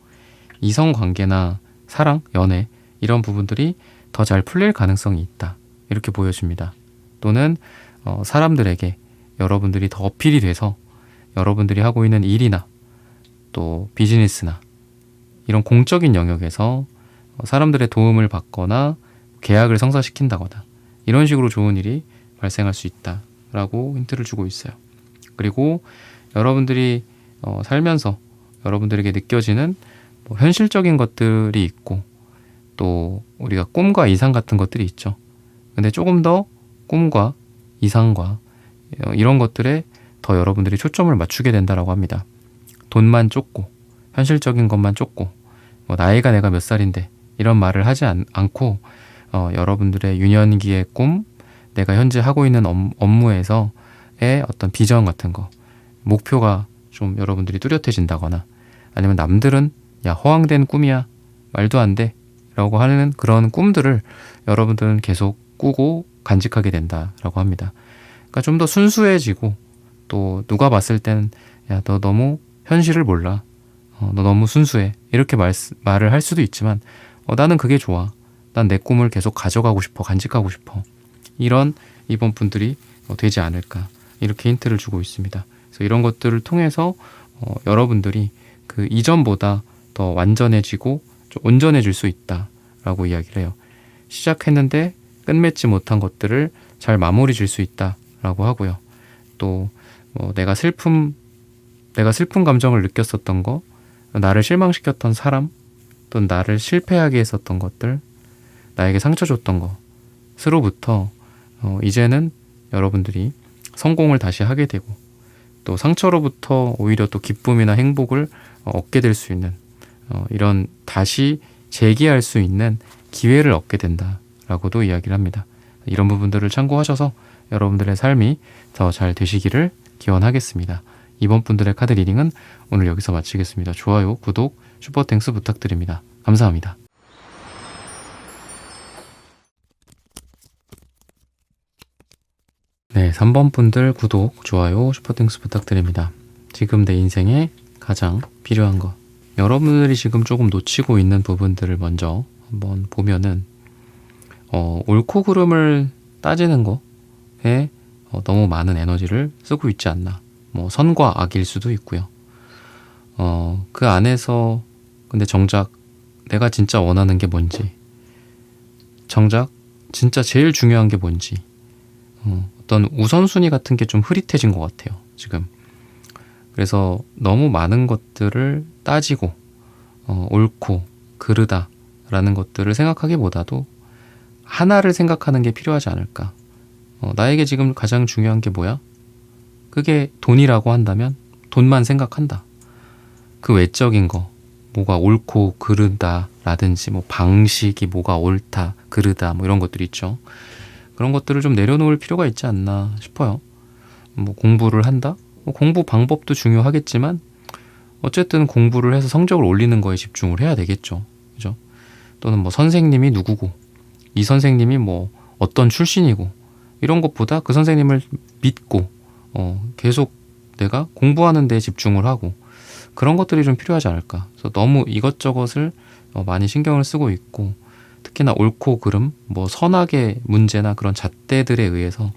이성관계나 사랑, 연애 이런 부분들이 더 잘 풀릴 가능성이 있다. 이렇게 보여집니다. 또는 사람들에게 여러분들이 더 어필이 돼서 여러분들이 하고 있는 일이나 또 비즈니스나 이런 공적인 영역에서 사람들의 도움을 받거나 계약을 성사시킨다거나 이런 식으로 좋은 일이 발생할 수 있다라고 힌트를 주고 있어요. 그리고 여러분들이 살면서 여러분들에게 느껴지는 뭐 현실적인 것들이 있고, 또 우리가 꿈과 이상 같은 것들이 있죠. 근데 조금 더 꿈과 이상과 이런 것들에 더 여러분들이 초점을 맞추게 된다라고 합니다. 돈만 쫓고 현실적인 것만 쫓고 뭐 나이가 내가 몇 살인데 이런 말을 하지 않고 여러분들의 유년기의 꿈, 내가 현재 하고 있는 업무에서의 어떤 비전 같은 거, 목표가 좀 여러분들이 뚜렷해진다거나, 아니면 남들은 야 허황된 꿈이야 말도 안 돼 라고 하는 그런 꿈들을 여러분들은 계속 꾸고 간직하게 된다라고 합니다. 그러니까 좀 더 순수해지고, 또 누가 봤을 때는 야 너 너무 현실을 몰라, 너 너무 순수해 이렇게 말을 할 수도 있지만 나는 그게 좋아, 난 내 꿈을 계속 가져가고 싶어, 간직하고 싶어, 이런 이번 분들이 되지 않을까, 이렇게 힌트를 주고 있습니다. 그래서 이런 것들을 통해서 여러분들이 그 이전보다 더 완전해지고 좀 온전해질 수 있다라고 이야기를 해요. 시작했는데 끝맺지 못한 것들을 잘 마무리 질 수 있다라고 하고요. 또 내가 슬픈 감정을 느꼈었던 거, 나를 실망시켰던 사람, 또 나를 실패하게 했었던 것들, 나에게 상처 줬던 것으로부터 이제는 여러분들이 성공을 다시 하게 되고, 또 상처로부터 오히려 또 기쁨이나 행복을 얻게 될 수 있는 이런 다시 재기할 수 있는 기회를 얻게 된다라고도 이야기를 합니다. 이런 부분들을 참고하셔서 여러분들의 삶이 더 잘 되시기를 기원하겠습니다. 이번 분들의 카드 리딩은 오늘 여기서 마치겠습니다. 좋아요, 구독, 슈퍼땡스 부탁드립니다. 감사합니다. 네, 3번 분들 구독, 좋아요, 슈퍼땡스 부탁드립니다. 지금 내 인생에 가장 필요한 것. 여러분들이 지금 조금 놓치고 있는 부분들을 먼저 한번 보면은 옳고 그름을 따지는 거에 너무 많은 에너지를 쓰고 있지 않나. 뭐 선과 악일 수도 있고요. 그 안에서 근데 정작 내가 진짜 원하는 게 뭔지, 정작 진짜 제일 중요한 게 뭔지, 어떤 우선순위 같은 게 좀 흐릿해진 것 같아요, 지금. 그래서 너무 많은 것들을 따지고 옳고 그르다라는 것들을 생각하기보다도 하나를 생각하는 게 필요하지 않을까. 나에게 지금 가장 중요한 게 뭐야? 그게 돈이라고 한다면 돈만 생각한다. 그 외적인 거, 뭐가 옳고 그르다라든지 뭐 방식이 뭐가 옳다, 그르다 뭐 이런 것들이 있죠. 그런 것들을 좀 내려놓을 필요가 있지 않나 싶어요. 뭐 공부를 한다? 뭐 공부 방법도 중요하겠지만 어쨌든 공부를 해서 성적을 올리는 거에 집중을 해야 되겠죠. 그죠? 또는 뭐 선생님이 누구고, 이 선생님이 뭐 어떤 출신이고, 이런 것보다 그 선생님을 믿고 계속 내가 공부하는 데 집중을 하고, 그런 것들이 좀 필요하지 않을까. 그래서 너무 이것저것을 많이 신경을 쓰고 있고, 특히나 옳고 그름, 뭐 선악의 문제나 그런 잣대들에 의해서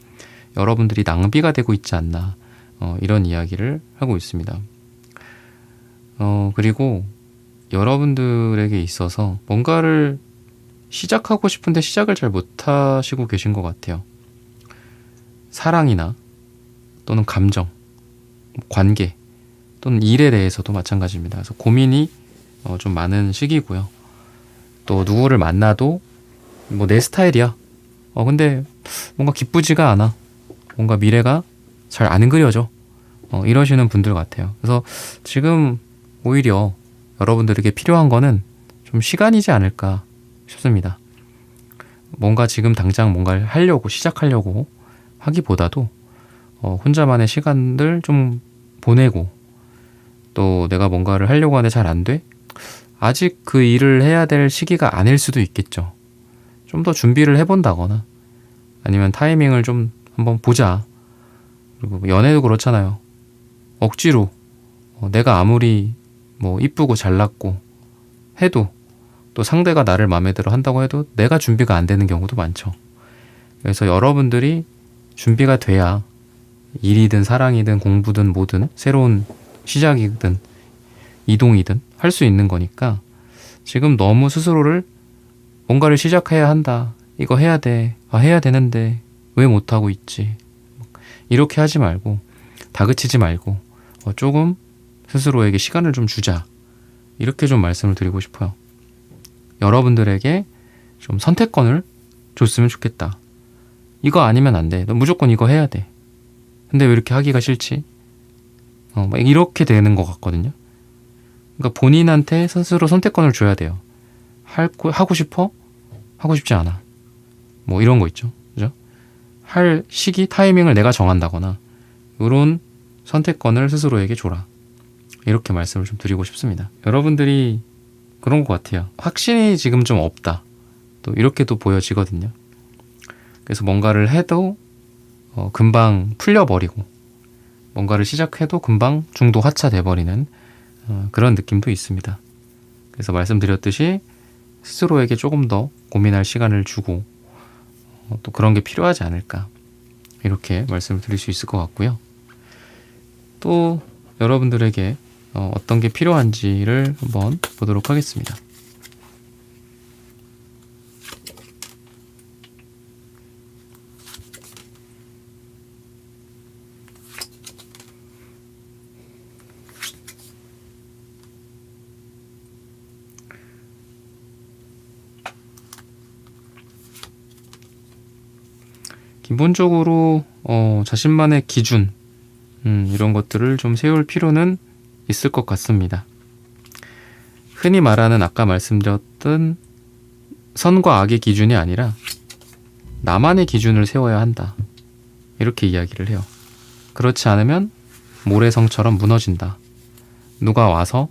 여러분들이 낭비가 되고 있지 않나, 이런 이야기를 하고 있습니다. 그리고 여러분들에게 있어서 뭔가를 시작하고 싶은데 시작을 잘 못하시고 계신 것 같아요. 사랑이나 또는 감정, 관계 또는 일에 대해서도 마찬가지입니다. 그래서 고민이 좀 많은 시기고요. 또 누구를 만나도 뭐 내 스타일이야. 근데 뭔가 기쁘지가 않아. 뭔가 미래가 잘 안 그려져. 이러시는 분들 같아요. 그래서 지금 오히려 여러분들에게 필요한 거는 좀 시간이지 않을까 싶습니다. 뭔가 지금 당장 뭔가를 하려고 시작하려고 하기보다도 혼자만의 시간들 좀 보내고, 또 내가 뭔가를 하려고 하는데 잘 안 돼? 아직 그 일을 해야 될 시기가 아닐 수도 있겠죠. 좀 더 준비를 해본다거나 아니면 타이밍을 좀 한번 보자. 그리고 연애도 그렇잖아요. 억지로 내가 아무리 뭐 이쁘고 잘났고 해도 또 상대가 나를 마음에 들어 한다고 해도 내가 준비가 안 되는 경우도 많죠. 그래서 여러분들이 준비가 돼야 일이든 사랑이든 공부든 뭐든 새로운 시작이든 이동이든 할 수 있는 거니까, 지금 너무 스스로를 뭔가를 시작해야 한다, 이거 해야 돼, 해야 되는데 왜 못하고 있지, 이렇게 하지 말고, 다그치지 말고 조금 스스로에게 시간을 좀 주자, 이렇게 좀 말씀을 드리고 싶어요. 여러분들에게 좀 선택권을 줬으면 좋겠다. 이거 아니면 안 돼, 너 무조건 이거 해야 돼, 근데 왜 이렇게 하기가 싫지? 막 이렇게 되는 것 같거든요. 그러니까 본인한테 스스로 선택권을 줘야 돼요. 하고 싶어? 하고 싶지 않아. 뭐 이런 거 있죠. 그죠? 할 시기, 타이밍을 내가 정한다거나, 이런 선택권을 스스로에게 줘라. 이렇게 말씀을 좀 드리고 싶습니다. 여러분들이 그런 것 같아요. 확신이 지금 좀 없다. 또 이렇게도 보여지거든요. 그래서 뭔가를 해도 금방 풀려버리고, 뭔가를 시작해도 금방 중도 하차돼버리는 그런 느낌도 있습니다. 그래서 말씀드렸듯이 스스로에게 조금 더 고민할 시간을 주고, 또 그런 게 필요하지 않을까, 이렇게 말씀을 드릴 수 있을 것 같고요. 또 여러분들에게 어떤 게 필요한지를 한번 보도록 하겠습니다. 기본적으로 자신만의 기준 이런 것들을 좀 세울 필요는 있을 것 같습니다. 흔히 말하는 아까 말씀드렸던 선과 악의 기준이 아니라 나만의 기준을 세워야 한다. 이렇게 이야기를 해요. 그렇지 않으면 모래성처럼 무너진다. 누가 와서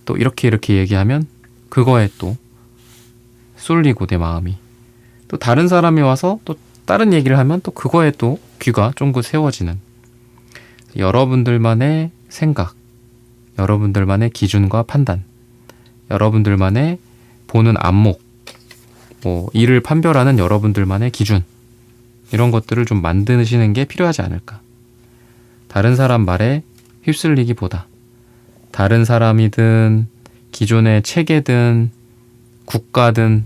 또 이렇게 얘기하면 그거에 또 쏠리고 내 마음이, 또 다른 사람이 와서 또 다른 얘기를 하면 또 그거에 또 귀가 쫑긋 세워지는, 여러분들만의 생각, 여러분들만의 기준과 판단, 여러분들만의 보는 안목, 이를 판별하는 여러분들만의 기준, 이런 것들을 좀 만드시는 게 필요하지 않을까. 다른 사람 말에 휩쓸리기보다 다른 사람이든 기존의 체계든 국가든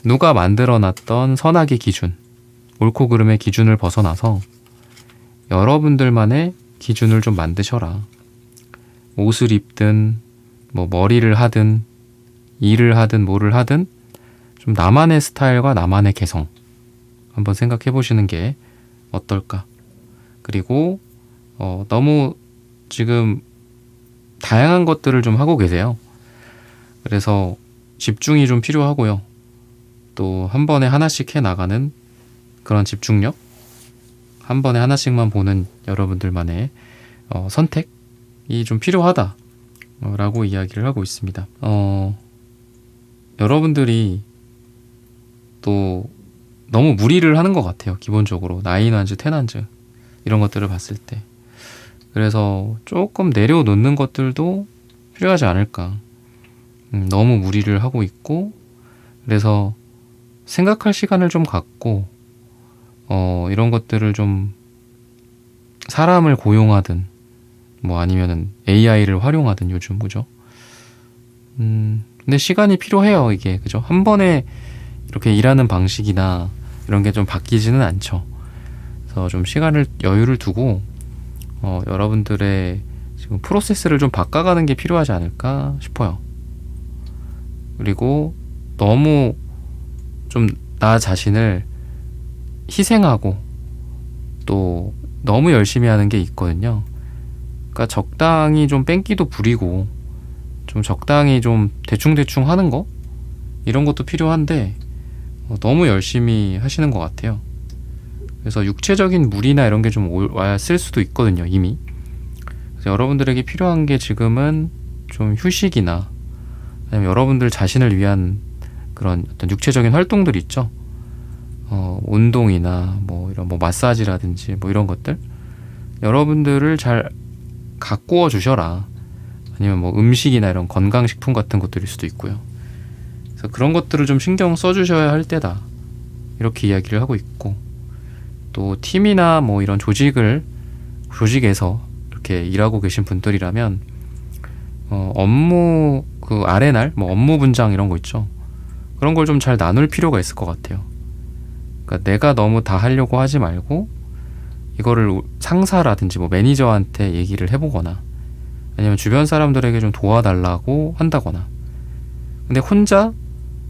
누가 만들어놨던 선악의 기준, 옳고 그름의 기준을 벗어나서 여러분들만의 기준을 좀 만드셔라. 옷을 입든 머리를 하든 일을 하든 뭐를 하든 좀 나만의 스타일과 나만의 개성 한번 생각해 보시는 게 어떨까. 그리고 너무 지금 다양한 것들을 좀 하고 계세요. 그래서 집중이 좀 필요하고요. 또 한 번에 하나씩 해나가는 그런 집중력, 한 번에 하나씩만 보는 여러분들만의 선택이 좀 필요하다라고 이야기를 하고 있습니다. 여러분들이 또 너무 무리를 하는 것 같아요. 기본적으로 나인한즈, 텐한즈 이런 것들을 봤을 때. 그래서 조금 내려놓는 것들도 필요하지 않을까. 너무 무리를 하고 있고, 그래서 생각할 시간을 좀 갖고 이런 것들을 좀 사람을 고용하든 아니면은 AI를 활용하든 요즘 그죠? 근데 시간이 필요해요, 이게. 그죠? 한 번에 이렇게 일하는 방식이나 이런 게 좀 바뀌지는 않죠. 그래서 좀 시간을, 여유를 두고 여러분들의 지금 프로세스를 좀 바꿔가는 게 필요하지 않을까 싶어요. 그리고 너무 좀 나 자신을 희생하고 또 너무 열심히 하는 게 있거든요. 그러니까 적당히 좀 뺑기도 부리고 좀 적당히 좀 대충대충 하는 거, 이런 것도 필요한데 너무 열심히 하시는 것 같아요. 그래서 육체적인 무리나 이런 게 좀 왔을 수도 있거든요, 이미. 그래서 여러분들에게 필요한 게 지금은 좀 휴식이나 아니면 여러분들 자신을 위한 그런 어떤 육체적인 활동들 있죠. 운동이나 이런 마사지라든지 이런 것들, 여러분들을 잘 가꾸어 주셔라. 아니면 음식이나 이런 건강식품 같은 것들일 수도 있고요. 그래서 그런 것들을 좀 신경 써주셔야 할 때다, 이렇게 이야기를 하고 있고, 또 팀이나 이런 조직에서 이렇게 일하고 계신 분들이라면 업무 그 아레날, 업무 분장 이런 거 있죠. 그런 걸 좀 잘 나눌 필요가 있을 것 같아요. 그러니까 내가 너무 다 하려고 하지 말고 이거를 상사라든지 매니저한테 얘기를 해보거나 아니면 주변 사람들에게 좀 도와달라고 한다거나. 근데 혼자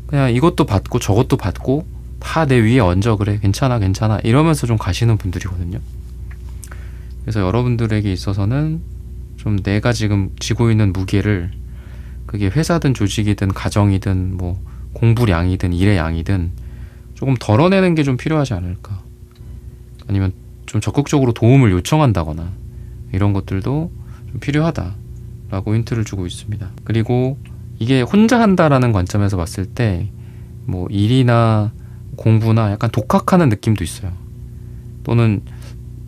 그냥 이것도 받고 저것도 받고 다 내 위에 얹어, 그래 괜찮아 이러면서 좀 가시는 분들이거든요. 그래서 여러분들에게 있어서는 좀 내가 지금 지고 있는 무게를, 그게 회사든 조직이든 가정이든 공부량이든 일의 양이든 조금 덜어내는 게 좀 필요하지 않을까. 아니면 좀 적극적으로 도움을 요청한다거나 이런 것들도 좀 필요하다라고 힌트를 주고 있습니다. 그리고 이게 혼자 한다라는 관점에서 봤을 때 일이나 공부나 약간 독학하는 느낌도 있어요. 또는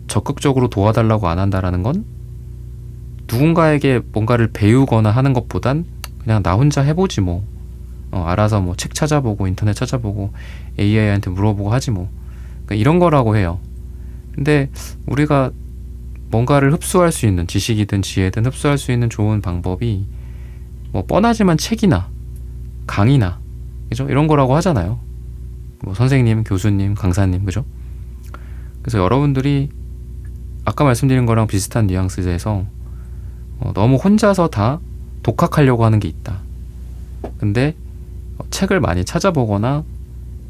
적극적으로 도와달라고 안 한다라는 건 누군가에게 뭔가를 배우거나 하는 것보단 그냥 나 혼자 해보지 알아서 책 찾아보고 인터넷 찾아보고 AI한테 물어보고 하지 그러니까 이런 거라고 해요. 근데 우리가 뭔가를 흡수할 수 있는, 지식이든 지혜든 흡수할 수 있는 좋은 방법이 뭐 뻔하지만 책이나 강의나, 그죠? 이런 거라고 하잖아요. 뭐 선생님, 교수님, 강사님, 그죠? 그래서 여러분들이 아까 말씀드린 거랑 비슷한 뉘앙스에서 너무 혼자서 다 독학하려고 하는 게 있다. 근데 책을 많이 찾아보거나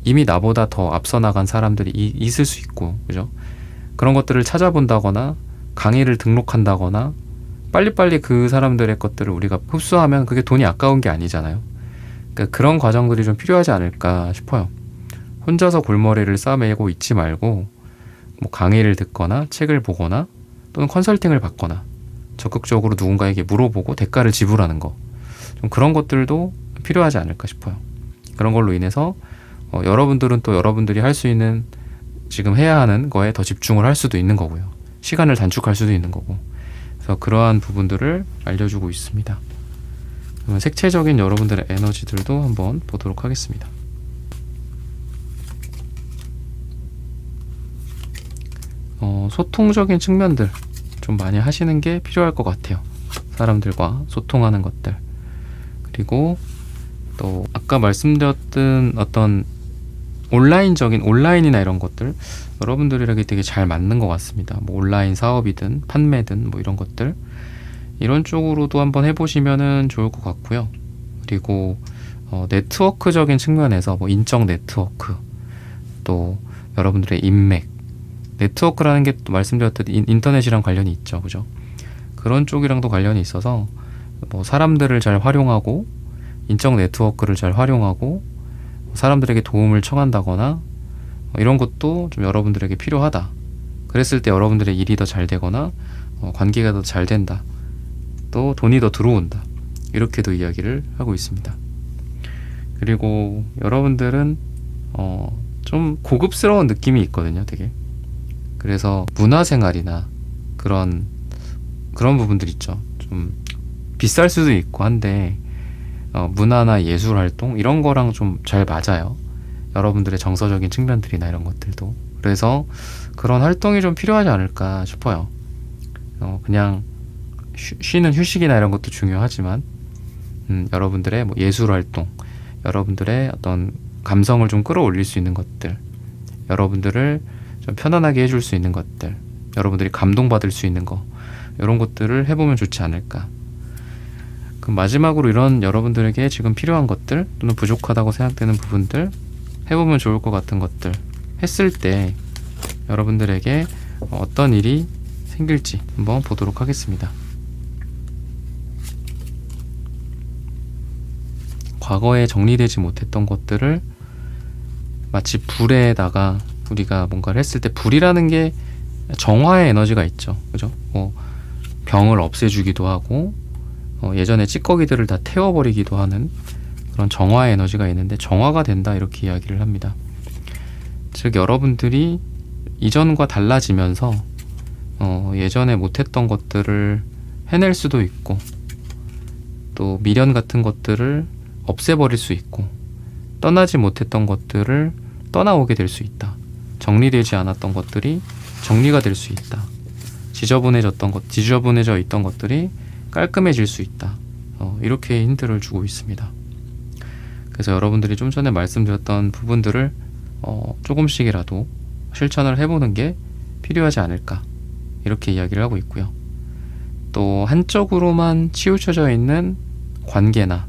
이미 나보다 더 앞서 나간 사람들이 있을 수 있고, 그죠? 그런 것들을 찾아본다거나 강의를 등록한다거나 빨리빨리 그 사람들의 것들을 우리가 흡수하면 그게 돈이 아까운 게 아니잖아요. 그러니까 그런 과정들이 좀 필요하지 않을까 싶어요. 혼자서 골머리를 싸매고 있지 말고 뭐 강의를 듣거나 책을 보거나 또는 컨설팅을 받거나 적극적으로 누군가에게 물어보고 대가를 지불하는 거, 좀 그런 것들도 필요하지 않을까 싶어요. 그런 걸로 인해서 여러분들은 또 여러분들이 할 수 있는, 지금 해야 하는 거에 더 집중을 할 수도 있는 거고요. 시간을 단축할 수도 있는 거고. 그래서 그러한 부분들을 알려주고 있습니다. 그러면 색채적인 여러분들의 에너지들도 한번 보도록 하겠습니다. 소통적인 측면들 좀 많이 하시는 게 필요할 것 같아요. 사람들과 소통하는 것들. 그리고 또 아까 말씀드렸던 어떤 온라인이나 이런 것들, 여러분들에게 되게 잘 맞는 것 같습니다. 뭐 온라인 사업이든 판매든 뭐 이런 것들, 이런 쪽으로도 한번 해보시면은 좋을 것 같고요. 그리고 네트워크적인 측면에서 뭐 인적 네트워크, 또 여러분들의 인맥, 네트워크라는 게 또 말씀드렸듯 인터넷이랑 관련이 있죠, 그죠? 그런 쪽이랑도 관련이 있어서 뭐 사람들을 잘 활용하고 인적 네트워크를 잘 활용하고 사람들에게 도움을 청한다거나 이런 것도 좀 여러분들에게 필요하다. 그랬을 때 여러분들의 일이 더 잘 되거나 관계가 더 잘 된다. 또 돈이 더 들어온다. 이렇게도 이야기를 하고 있습니다. 그리고 여러분들은 좀 고급스러운 느낌이 있거든요, 되게. 그래서 문화생활이나 그런 부분들 있죠. 좀 비쌀 수도 있고 한데 문화나 예술 활동 이런 거랑 좀 잘 맞아요. 여러분들의 정서적인 측면들이나 이런 것들도. 그래서 그런 활동이 좀 필요하지 않을까 싶어요. 그냥 쉬는 휴식이나 이런 것도 중요하지만 여러분들의 뭐 예술 활동, 여러분들의 어떤 감성을 좀 끌어올릴 수 있는 것들, 여러분들을 좀 편안하게 해줄 수 있는 것들, 여러분들이 감동받을 수 있는 거, 이런 것들을 해보면 좋지 않을까. 그럼 마지막으로 이런 여러분들에게 지금 필요한 것들 또는 부족하다고 생각되는 부분들, 해보면 좋을 것 같은 것들 했을 때 여러분들에게 어떤 일이 생길지 한번 보도록 하겠습니다. 과거에 정리되지 못했던 것들을 마치 불에다가 우리가 뭔가를 했을 때, 불이라는 게 정화의 에너지가 있죠, 그죠? 병을 없애주기도 하고 예전에 찌꺼기들을 다 태워버리기도 하는 그런 정화의 에너지가 있는데, 정화가 된다 이렇게 이야기를 합니다. 즉 여러분들이 이전과 달라지면서 예전에 못했던 것들을 해낼 수도 있고, 또 미련 같은 것들을 없애버릴 수 있고, 떠나지 못했던 것들을 떠나오게 될 수 있다. 정리되지 않았던 것들이 정리가 될 수 있다. 지저분해져 있던 것들이 깔끔해질 수 있다. 이렇게 힌트를 주고 있습니다. 그래서 여러분들이 좀 전에 말씀드렸던 부분들을 조금씩이라도 실천을 해보는 게 필요하지 않을까, 이렇게 이야기를 하고 있고요. 또 한쪽으로만 치우쳐져 있는 관계나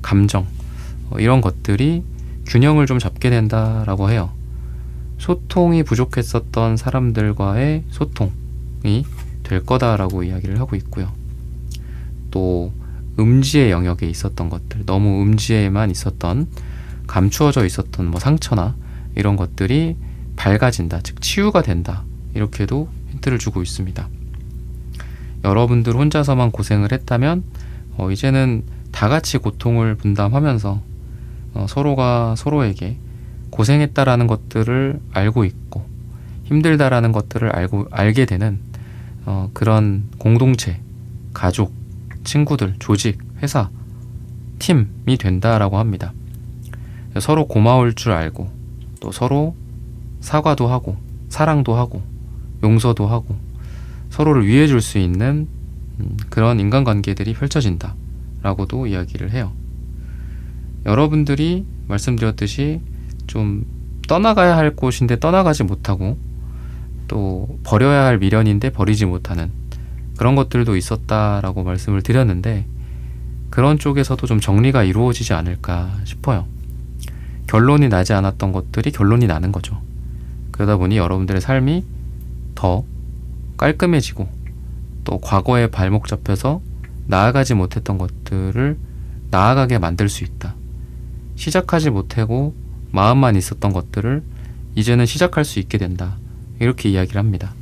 감정, 이런 것들이 균형을 좀 잡게 된다라고 해요. 소통이 부족했었던 사람들과의 소통이 될 거다라고 이야기를 하고 있고요. 또 음지의 영역에 있었던 것들, 너무 음지에만 있었던, 감추어져 있었던 뭐 상처나 이런 것들이 밝아진다, 즉 치유가 된다, 이렇게도 힌트를 주고 있습니다. 여러분들 혼자서만 고생을 했다면 이제는 다 같이 고통을 분담하면서 서로가 서로에게 고생했다라는 것들을 알고 있고 힘들다라는 것들을 알게 되는 그런 공동체, 가족, 친구들, 조직, 회사, 팀이 된다라고 합니다. 서로 고마울 줄 알고, 또 서로 사과도 하고 사랑도 하고 용서도 하고 서로를 위해 줄 수 있는 그런 인간관계들이 펼쳐진다 라고도 이야기를 해요. 여러분들이 말씀드렸듯이 좀 떠나가야 할 곳인데 떠나가지 못하고 또 버려야 할 미련인데 버리지 못하는 그런 것들도 있었다라고 말씀을 드렸는데, 그런 쪽에서도 좀 정리가 이루어지지 않을까 싶어요. 결론이 나지 않았던 것들이 결론이 나는 거죠. 그러다 보니 여러분들의 삶이 더 깔끔해지고 또 과거에 발목 잡혀서 나아가지 못했던 것들을 나아가게 만들 수 있다. 시작하지 못하고 마음만 있었던 것들을 이제는 시작할 수 있게 된다. 이렇게 이야기를 합니다.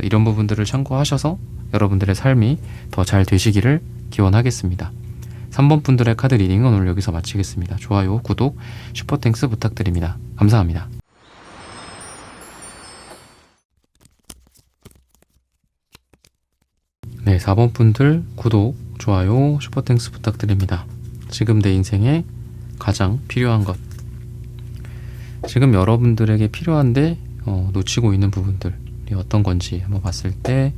이런 부분들을 참고하셔서 여러분들의 삶이 더 잘 되시기를 기원하겠습니다. 3번 분들의 카드 리딩은 오늘 여기서 마치겠습니다. 좋아요, 구독, 슈퍼땡스 부탁드립니다. 감사합니다. 네, 4번 분들 구독, 좋아요, 슈퍼땡스 부탁드립니다. 지금 내 인생에 가장 필요한 것, 지금 여러분들에게 필요한데 놓치고 있는 부분들이 어떤 건지 한번 봤을 때,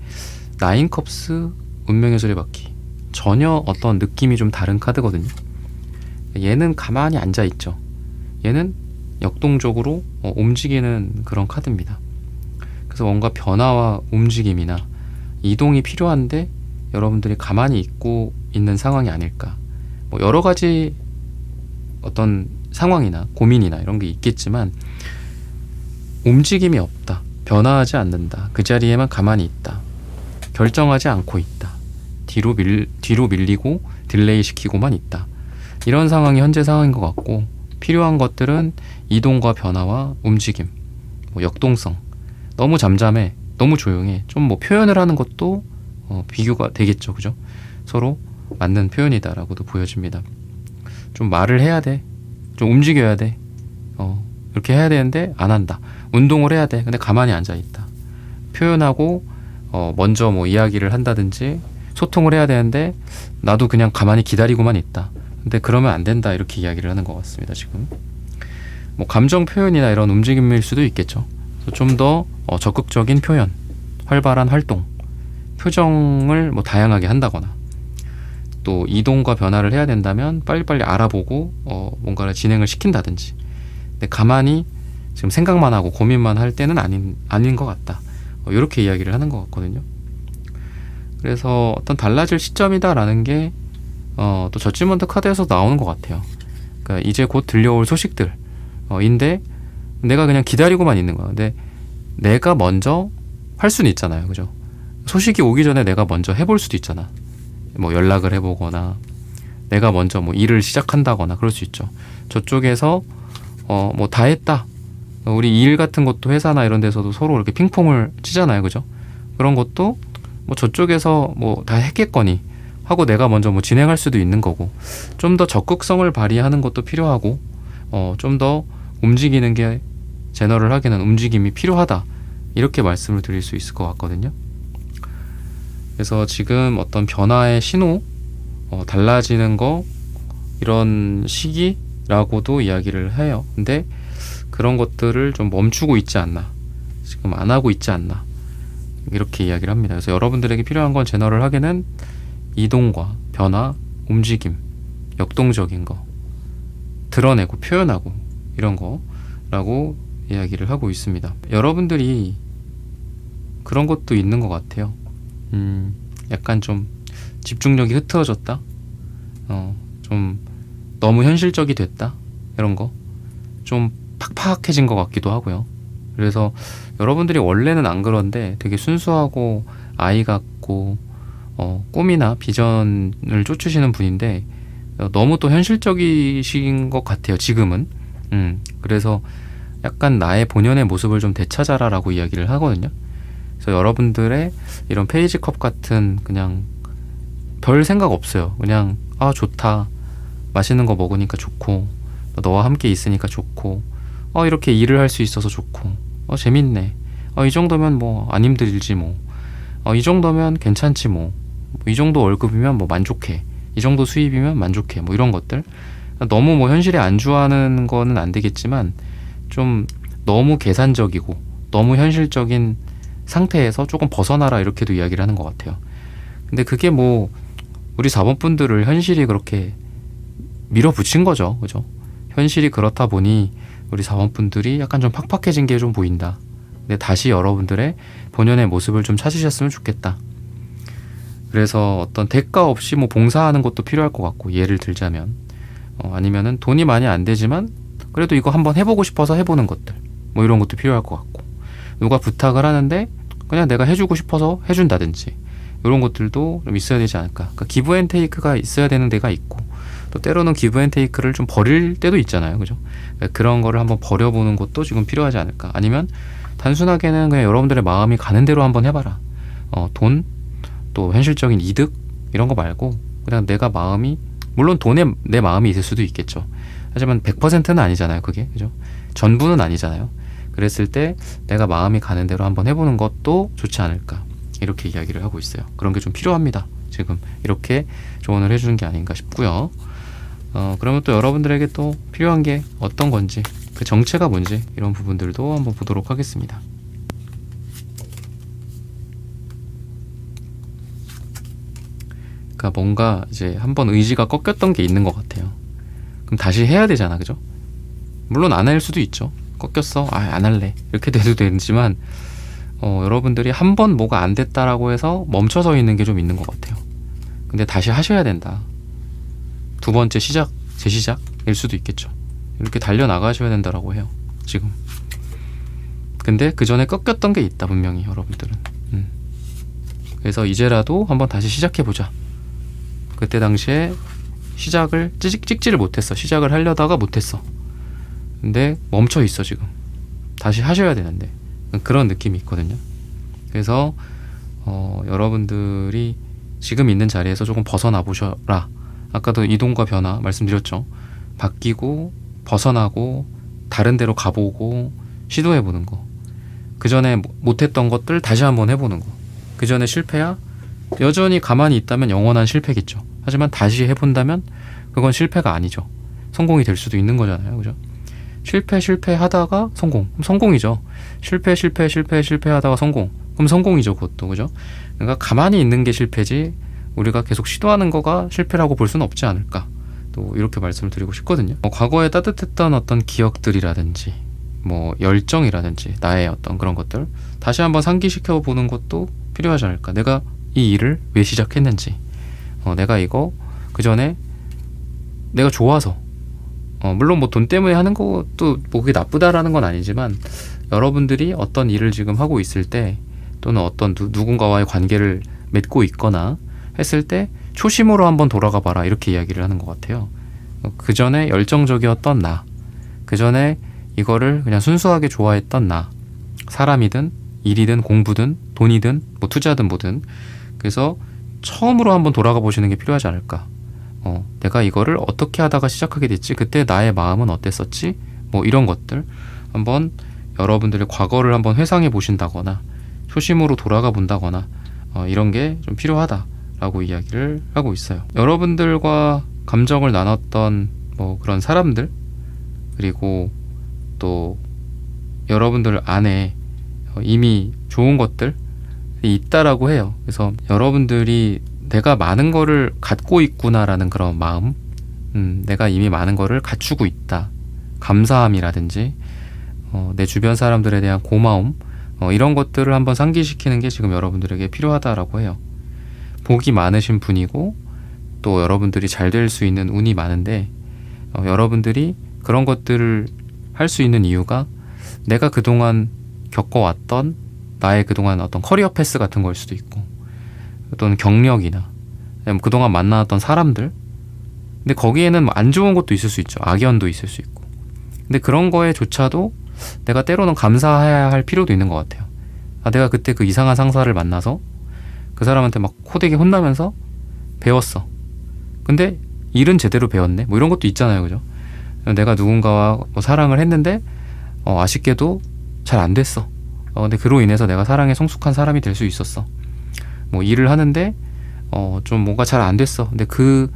나인컵스 운명의 수레바퀴, 전혀 어떤 느낌이 좀 다른 카드거든요. 얘는 가만히 앉아있죠. 얘는 역동적으로 움직이는 그런 카드입니다. 그래서 뭔가 변화와 움직임이나 이동이 필요한데 여러분들이 가만히 있고 있는 상황이 아닐까. 뭐 여러 가지 어떤 상황이나 고민이나 이런 게 있겠지만 움직임이 없다, 변화하지 않는다, 그 자리에만 가만히 있다, 결정하지 않고 있다, 뒤로 밀리고 딜레이 시키고만 있다, 이런 상황이 현재 상황인 것 같고, 필요한 것들은 이동과 변화와 움직임, 뭐 역동성. 너무 잠잠해, 너무 조용해, 좀 뭐 표현을 하는 것도 비교가 되겠죠, 그죠? 서로 맞는 표현이다라고도 보여집니다. 좀 말을 해야 돼, 좀 움직여야 돼, 이렇게 해야 되는데 안 한다. 운동을 해야 돼, 근데 가만히 앉아 있다. 표현하고 먼저 뭐 이야기를 한다든지 소통을 해야 되는데 나도 그냥 가만히 기다리고만 있다. 근데 그러면 안 된다, 이렇게 이야기를 하는 것 같습니다. 지금 뭐 감정 표현이나 이런 움직임일 수도 있겠죠. 좀 더 적극적인 표현, 활발한 활동, 표정을 뭐 다양하게 한다거나, 또 이동과 변화를 해야 된다면 빨리빨리 알아보고 뭔가를 진행을 시킨다든지. 근데 가만히 지금 생각만 하고 고민만 할 때는 아닌 것 같다. 이렇게 이야기를 하는 것 같거든요. 그래서 어떤 달라질 시점이다라는 게 또 저지먼트 카드에서 나오는 것 같아요. 그러니까 이제 곧 들려올 소식들 인데 내가 그냥 기다리고만 있는 거야. 근데 내가 먼저 할 수는 있잖아요, 그죠? 소식이 오기 전에 내가 먼저 해볼 수도 있잖아. 뭐 연락을 해보거나 내가 먼저 뭐 일을 시작한다거나 그럴 수 있죠. 저쪽에서 뭐 다 했다, 우리 일 같은 것도 회사나 이런 데서도 서로 이렇게 핑퐁을 치잖아요, 그죠? 그런 것도 뭐 저쪽에서 뭐 다 했겠거니 하고 내가 먼저 뭐 진행할 수도 있는 거고, 좀 더 적극성을 발휘하는 것도 필요하고 좀 더 움직이는 게, 제너럴하게는 움직임이 필요하다, 이렇게 말씀을 드릴 수 있을 것 같거든요. 그래서 지금 어떤 변화의 신호, 달라지는 거, 이런 시기라고도 이야기를 해요. 근데 그런 것들을 좀 멈추고 있지 않나, 지금 안 하고 있지 않나, 이렇게 이야기를 합니다. 그래서 여러분들에게 필요한 건 제너럴하게는 이동과 변화, 움직임, 역동적인 거, 드러내고 표현하고 이런 거라고 이야기를 하고 있습니다. 여러분들이 그런 것도 있는 것 같아요. 약간 좀 집중력이 흐트러졌다, 좀 너무 현실적이 됐다, 이런 거 좀 팍팍해진 것 같기도 하고요. 그래서 여러분들이 원래는 안 그런데 되게 순수하고 아이 같고 꿈이나 비전을 쫓으시는 분인데 너무 또 현실적이신 것 같아요, 지금은. 그래서 약간 나의 본연의 모습을 좀 되찾아라 라고 이야기를 하거든요. 그래서 여러분들의 이런 페이지 컵 같은, 그냥 별 생각 없어요. 그냥 좋다, 맛있는 거 먹으니까 좋고, 너와 함께 있으니까 좋고, 이렇게 일을 할 수 있어서 좋고, 재밌네, 이 정도면 뭐 안 힘들지 뭐, 이 정도면 괜찮지 뭐, 이 정도 월급이면 뭐 만족해, 이 정도 수입이면 만족해, 뭐 이런 것들. 너무 뭐 현실에 안주하는 거는 안 되겠지만 좀 너무 계산적이고 너무 현실적인 상태에서 조금 벗어나라 이렇게도 이야기를 하는 것 같아요. 근데 그게 뭐 우리 자본분들을 현실이 그렇게 밀어붙인 거죠. 그죠? 현실이 그렇다 보니 우리 자본분들이 약간 좀 팍팍해진 게 좀 보인다. 근데 다시 여러분들의 본연의 모습을 좀 찾으셨으면 좋겠다. 그래서 어떤 대가 없이 뭐 봉사하는 것도 필요할 것 같고, 예를 들자면 아니면은 돈이 많이 안 되지만 그래도 이거 한번 해보고 싶어서 해보는 것들, 뭐 이런 것도 필요할 것 같고, 누가 부탁을 하는데 그냥 내가 해주고 싶어서 해준다든지 이런 것들도 좀 있어야 되지 않을까. 그러니까 기브 앤 테이크가 있어야 되는 데가 있고, 또 때로는 기브 앤 테이크를 좀 버릴 때도 있잖아요. 그죠? 그러니까 그런 거를 한번 버려보는 것도 지금 필요하지 않을까. 아니면 단순하게는 그냥 여러분들의 마음이 가는 대로 한번 해봐라. 돈, 또 현실적인 이득 이런 거 말고 그냥 내가 마음이, 물론 돈에 내 마음이 있을 수도 있겠죠. 하지만 100%는 아니잖아요. 그게. 그죠? 전부는 아니잖아요. 그랬을 때 내가 마음이 가는 대로 한번 해보는 것도 좋지 않을까. 이렇게 이야기를 하고 있어요. 그런 게 좀 필요합니다. 지금 이렇게 조언을 해주는 게 아닌가 싶고요. 그러면 또 여러분들에게 또 필요한 게 어떤 건지, 그 정체가 뭔지 이런 부분들도 한번 보도록 하겠습니다. 그러니까 뭔가 이제 한번 의지가 꺾였던 게 있는 것 같아요. 그럼 다시 해야 되잖아. 그죠? 물론 안 할 수도 있죠. 꺾였어. 안 할래. 이렇게 돼도 되지만 여러분들이 한 번 뭐가 안 됐다라고 해서 멈춰서 있는 게 좀 있는 것 같아요. 근데 다시 하셔야 된다. 두 번째 시작, 재시작일 수도 있겠죠. 이렇게 달려나가셔야 된다라고 해요. 지금. 근데 그 전에 꺾였던 게 있다. 분명히 여러분들은. 그래서 이제라도 한번 다시 시작해보자. 그때 당시에 시작을 찍지를 못했어. 시작을 하려다가 못했어. 근데 멈춰 있어 지금. 다시 하셔야 되는데. 그런 느낌이 있거든요. 그래서 여러분들이 지금 있는 자리에서 조금 벗어나 보셔라. 아까도 이동과 변화 말씀드렸죠. 바뀌고 벗어나고 다른 데로 가보고 시도해보는 거. 그 전에 못했던 것들 다시 한번 해보는 거. 그 전에 실패야 여전히 가만히 있다면 영원한 실패겠죠. 하지만 다시 해본다면 그건 실패가 아니죠. 성공이 될 수도 있는 거잖아요. 그죠? 실패하다가 성공. 그럼 성공이죠. 실패하다가 성공. 그럼 성공이죠. 그것도. 그죠? 그러니까 가만히 있는 게 실패지 우리가 계속 시도하는 거가 실패라고 볼 수는 없지 않을까. 또 이렇게 말씀을 드리고 싶거든요. 과거에 따뜻했던 어떤 기억들이라든지 뭐 열정이라든지 나의 어떤 그런 것들 다시 한번 상기시켜 보는 것도 필요하지 않을까. 내가 이 일을 왜 시작했는지, 내가 이거 그 전에 내가 좋아서, 물론 뭐 돈 때문에 하는 것도 뭐 그게 나쁘다라는 건 아니지만, 여러분들이 어떤 일을 지금 하고 있을 때 또는 어떤 누군가와의 관계를 맺고 있거나 했을 때 초심으로 한번 돌아가 봐라, 이렇게 이야기를 하는 것 같아요. 그 전에 열정적이었던 나, 그 전에 이거를 그냥 순수하게 좋아했던 나, 사람이든 일이든 공부든 돈이든 뭐 투자든 뭐든, 그래서 처음으로 한번 돌아가 보시는 게 필요하지 않을까. 내가 이거를 어떻게 하다가 시작하게 됐지? 그때 나의 마음은 어땠었지? 뭐 이런 것들 한번 여러분들의 과거를 한번 회상해 보신다거나 초심으로 돌아가 본다거나 이런 게 좀 필요하다라고 이야기를 하고 있어요. 여러분들과 감정을 나눴던 뭐 그런 사람들, 그리고 또 여러분들 안에 이미 좋은 것들이 있다라고 해요. 그래서 여러분들이 내가 많은 거를 갖고 있구나라는 그런 마음, 내가 이미 많은 거를 갖추고 있다, 감사함이라든지 내 주변 사람들에 대한 고마움, 이런 것들을 한번 상기시키는 게 지금 여러분들에게 필요하다라고 해요. 복이 많으신 분이고 또 여러분들이 잘 될 수 있는 운이 많은데, 여러분들이 그런 것들을 할 수 있는 이유가 내가 그동안 겪어왔던 나의 그동안 어떤 커리어 패스 같은 걸 수도 있고, 또는 경력이나 그동안 만나왔던 사람들, 근데 거기에는 안 좋은 것도 있을 수 있죠. 악연도 있을 수 있고. 근데 그런 거에조차도 내가 때로는 감사해야 할 필요도 있는 것 같아요. 내가 그때 그 이상한 상사를 만나서 그 사람한테 막 호되게 혼나면서 배웠어. 근데 일은 제대로 배웠네. 뭐 이런 것도 있잖아요. 그죠? 내가 누군가와 뭐 사랑을 했는데 아쉽게도 잘 안 됐어. 근데 그로 인해서 내가 사랑에 성숙한 사람이 될 수 있었어. 뭐 일을 하는데 좀 뭔가 잘 안 됐어. 근데 그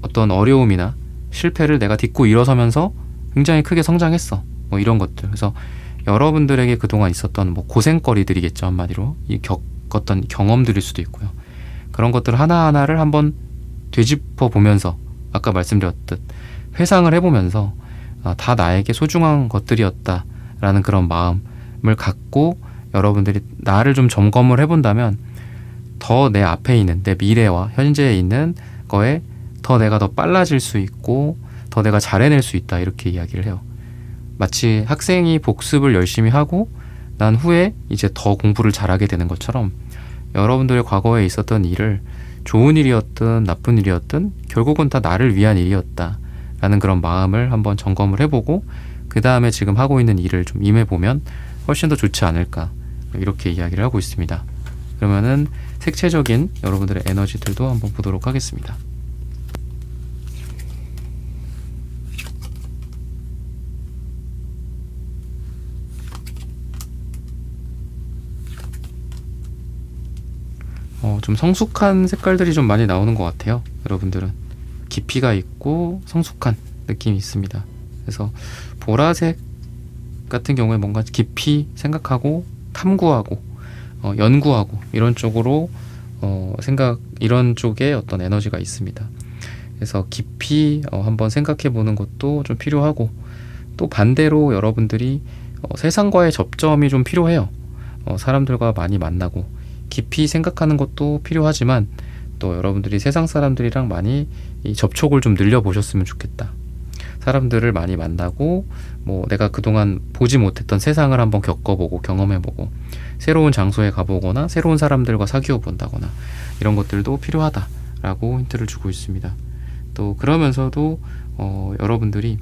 어떤 어려움이나 실패를 내가 딛고 일어서면서 굉장히 크게 성장했어. 뭐 이런 것들. 그래서 여러분들에게 그동안 있었던 뭐 고생거리들이겠죠, 한마디로. 이 겪었던 경험들일 수도 있고요. 그런 것들 하나하나를 한번 되짚어 보면서 아까 말씀드렸듯 회상을 해보면서 다 나에게 소중한 것들이었다라는 그런 마음을 갖고 여러분들이 나를 좀 점검을 해본다면 더 내 앞에 있는 내 미래와 현재에 있는 거에 더 내가 더 빨라질 수 있고 더 내가 잘해낼 수 있다, 이렇게 이야기를 해요. 마치 학생이 복습을 열심히 하고 난 후에 이제 더 공부를 잘하게 되는 것처럼 여러분들의 과거에 있었던 일을 좋은 일이었든 나쁜 일이었든 결국은 다 나를 위한 일이었다라는 그런 마음을 한번 점검을 해보고 그 다음에 지금 하고 있는 일을 좀 임해보면 훨씬 더 좋지 않을까, 이렇게 이야기를 하고 있습니다. 그러면은 색채적인 여러분들의 에너지들도 한번 보도록 하겠습니다. 좀 성숙한 색깔들이 좀 많이 나오는 것 같아요. 여러분들은 깊이가 있고 성숙한 느낌이 있습니다. 그래서 보라색 같은 경우에 뭔가 깊이 생각하고 탐구하고 연구하고 이런 쪽으로 이런 쪽에 어떤 에너지가 있습니다. 그래서 깊이 한번 생각해 보는 것도 좀 필요하고, 또 반대로 여러분들이 세상과의 접점이 좀 필요해요. 사람들과 많이 만나고 깊이 생각하는 것도 필요하지만 또 여러분들이 세상 사람들이랑 많이 이 접촉을 좀 늘려보셨으면 좋겠다. 사람들을 많이 만나고 뭐 내가 그동안 보지 못했던 세상을 한번 겪어보고 경험해보고 새로운 장소에 가보거나 새로운 사람들과 사귀어 본다거나 이런 것들도 필요하다라고 힌트를 주고 있습니다. 또 그러면서도 여러분들이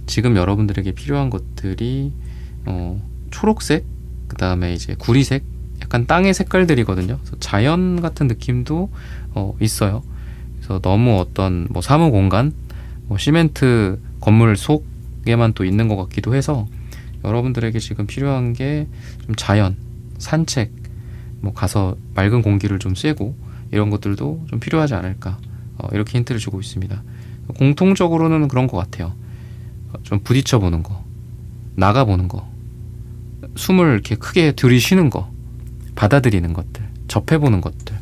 지금 여러분들에게 필요한 것들이 초록색, 그 다음에 이제 구리색, 약간 땅의 색깔들이거든요. 그래서 자연 같은 느낌도 있어요. 그래서 너무 어떤 뭐 사무 공간, 뭐 시멘트 건물 속에만 또 있는 것 같기도 해서 여러분들에게 지금 필요한 게 좀 자연, 산책, 뭐 가서 맑은 공기를 좀 쐬고 이런 것들도 좀 필요하지 않을까, 이렇게 힌트를 주고 있습니다. 공통적으로는 그런 것 같아요. 좀 부딪혀 보는 거, 나가 보는 거, 숨을 이렇게 크게 들이쉬는 거, 받아들이는 것들, 접해보는 것들,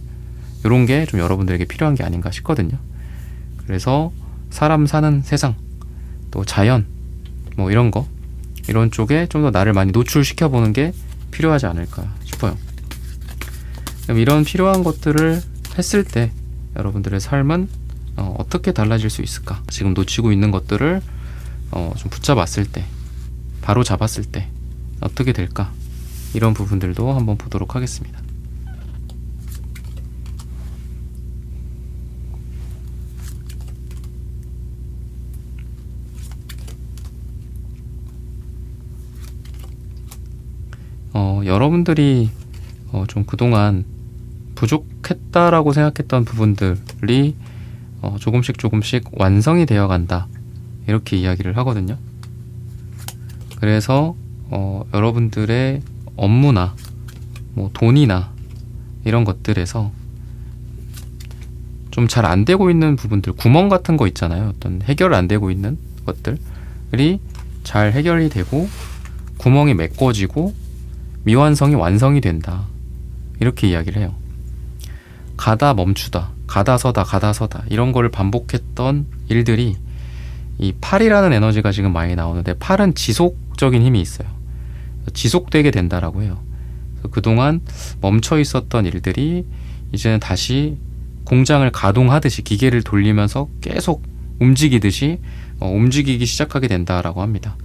이런 게 좀 여러분들에게 필요한 게 아닌가 싶거든요. 그래서 사람 사는 세상, 또 자연, 뭐 이런 거, 이런 쪽에 좀 더 나를 많이 노출시켜보는 게 필요하지 않을까 싶어요. 그럼 이런 필요한 것들을 했을 때 여러분들의 삶은 어떻게 달라질 수 있을까? 지금 놓치고 있는 것들을 좀 붙잡았을 때, 바로 잡았을 때 어떻게 될까? 이런 부분들도 한번 보도록 하겠습니다. 여러분들이 좀 그동안 부족했다라고 생각했던 부분들이 조금씩 완성이 되어 간다, 이렇게 이야기를 하거든요. 그래서 여러분들의 업무나 뭐 돈이나 이런 것들에서 좀 잘 안 되고 있는 부분들, 구멍 같은 거 있잖아요. 어떤 해결 안 되고 있는 것들이 잘 해결이 되고 구멍이 메꿔지고 미완성이 완성이 된다, 이렇게 이야기를 해요. 가다 멈추다, 가다 서다 이런 거를 반복했던 일들이, 이 팔이라는 에너지가 지금 많이 나오는데 팔은 지속적인 힘이 있어요. 지속되게 된다라고 해요. 그래서 그동안 멈춰 있었던 일들이 이제는 다시 공장을 가동하듯이 기계를 돌리면서 계속 움직이듯이 움직이기 시작하게 된다라고 합니다.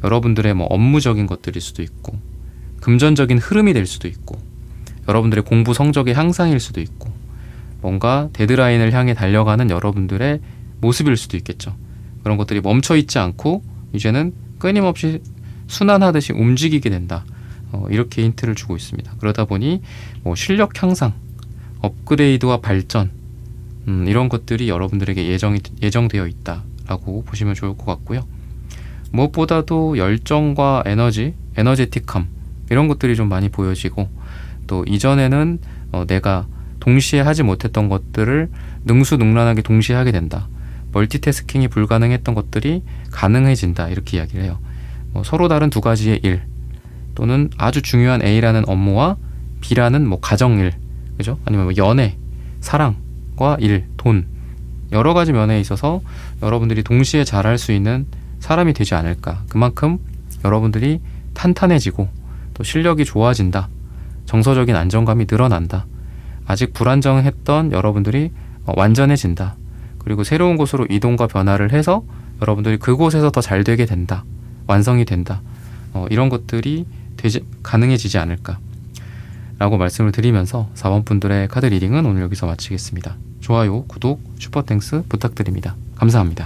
여러분들의 뭐 업무적인 것들일 수도 있고 금전적인 흐름이 될 수도 있고 여러분들의 공부 성적의 향상일 수도 있고 뭔가 데드라인을 향해 달려가는 여러분들의 모습일 수도 있겠죠. 그런 것들이 멈춰 있지 않고 이제는 끊임없이 순환하듯이 움직이게 된다, 이렇게 힌트를 주고 있습니다. 그러다 보니 뭐 실력 향상, 업그레이드와 발전, 이런 것들이 여러분들에게 예정되어 있다라고 보시면 좋을 것 같고요. 무엇보다도 열정과 에너제틱함, 이런 것들이 좀 많이 보여지고, 또 이전에는 내가 동시에 하지 못했던 것들을 능수능란하게 동시에 하게 된다, 멀티태스킹이 불가능했던 것들이 가능해진다, 이렇게 이야기를 해요. 서로 다른 두 가지의 일, 또는 아주 중요한 A라는 업무와 B라는 뭐 가정일, 그죠? 아니면 뭐 연애, 사랑과 일, 돈, 여러 가지 면에 있어서 여러분들이 동시에 잘할 수 있는 사람이 되지 않을까. 그만큼 여러분들이 탄탄해지고 또 실력이 좋아진다. 정서적인 안정감이 늘어난다. 아직 불안정했던 여러분들이 완전해진다. 그리고 새로운 곳으로 이동과 변화를 해서 여러분들이 그곳에서 더 잘 되게 된다. 완성이 된다. 이런 것들이 가능해지지 않을까 라고 말씀을 드리면서 4번 분들의 카드 리딩은 오늘 여기서 마치겠습니다. 좋아요, 구독, 슈퍼땡스 부탁드립니다. 감사합니다.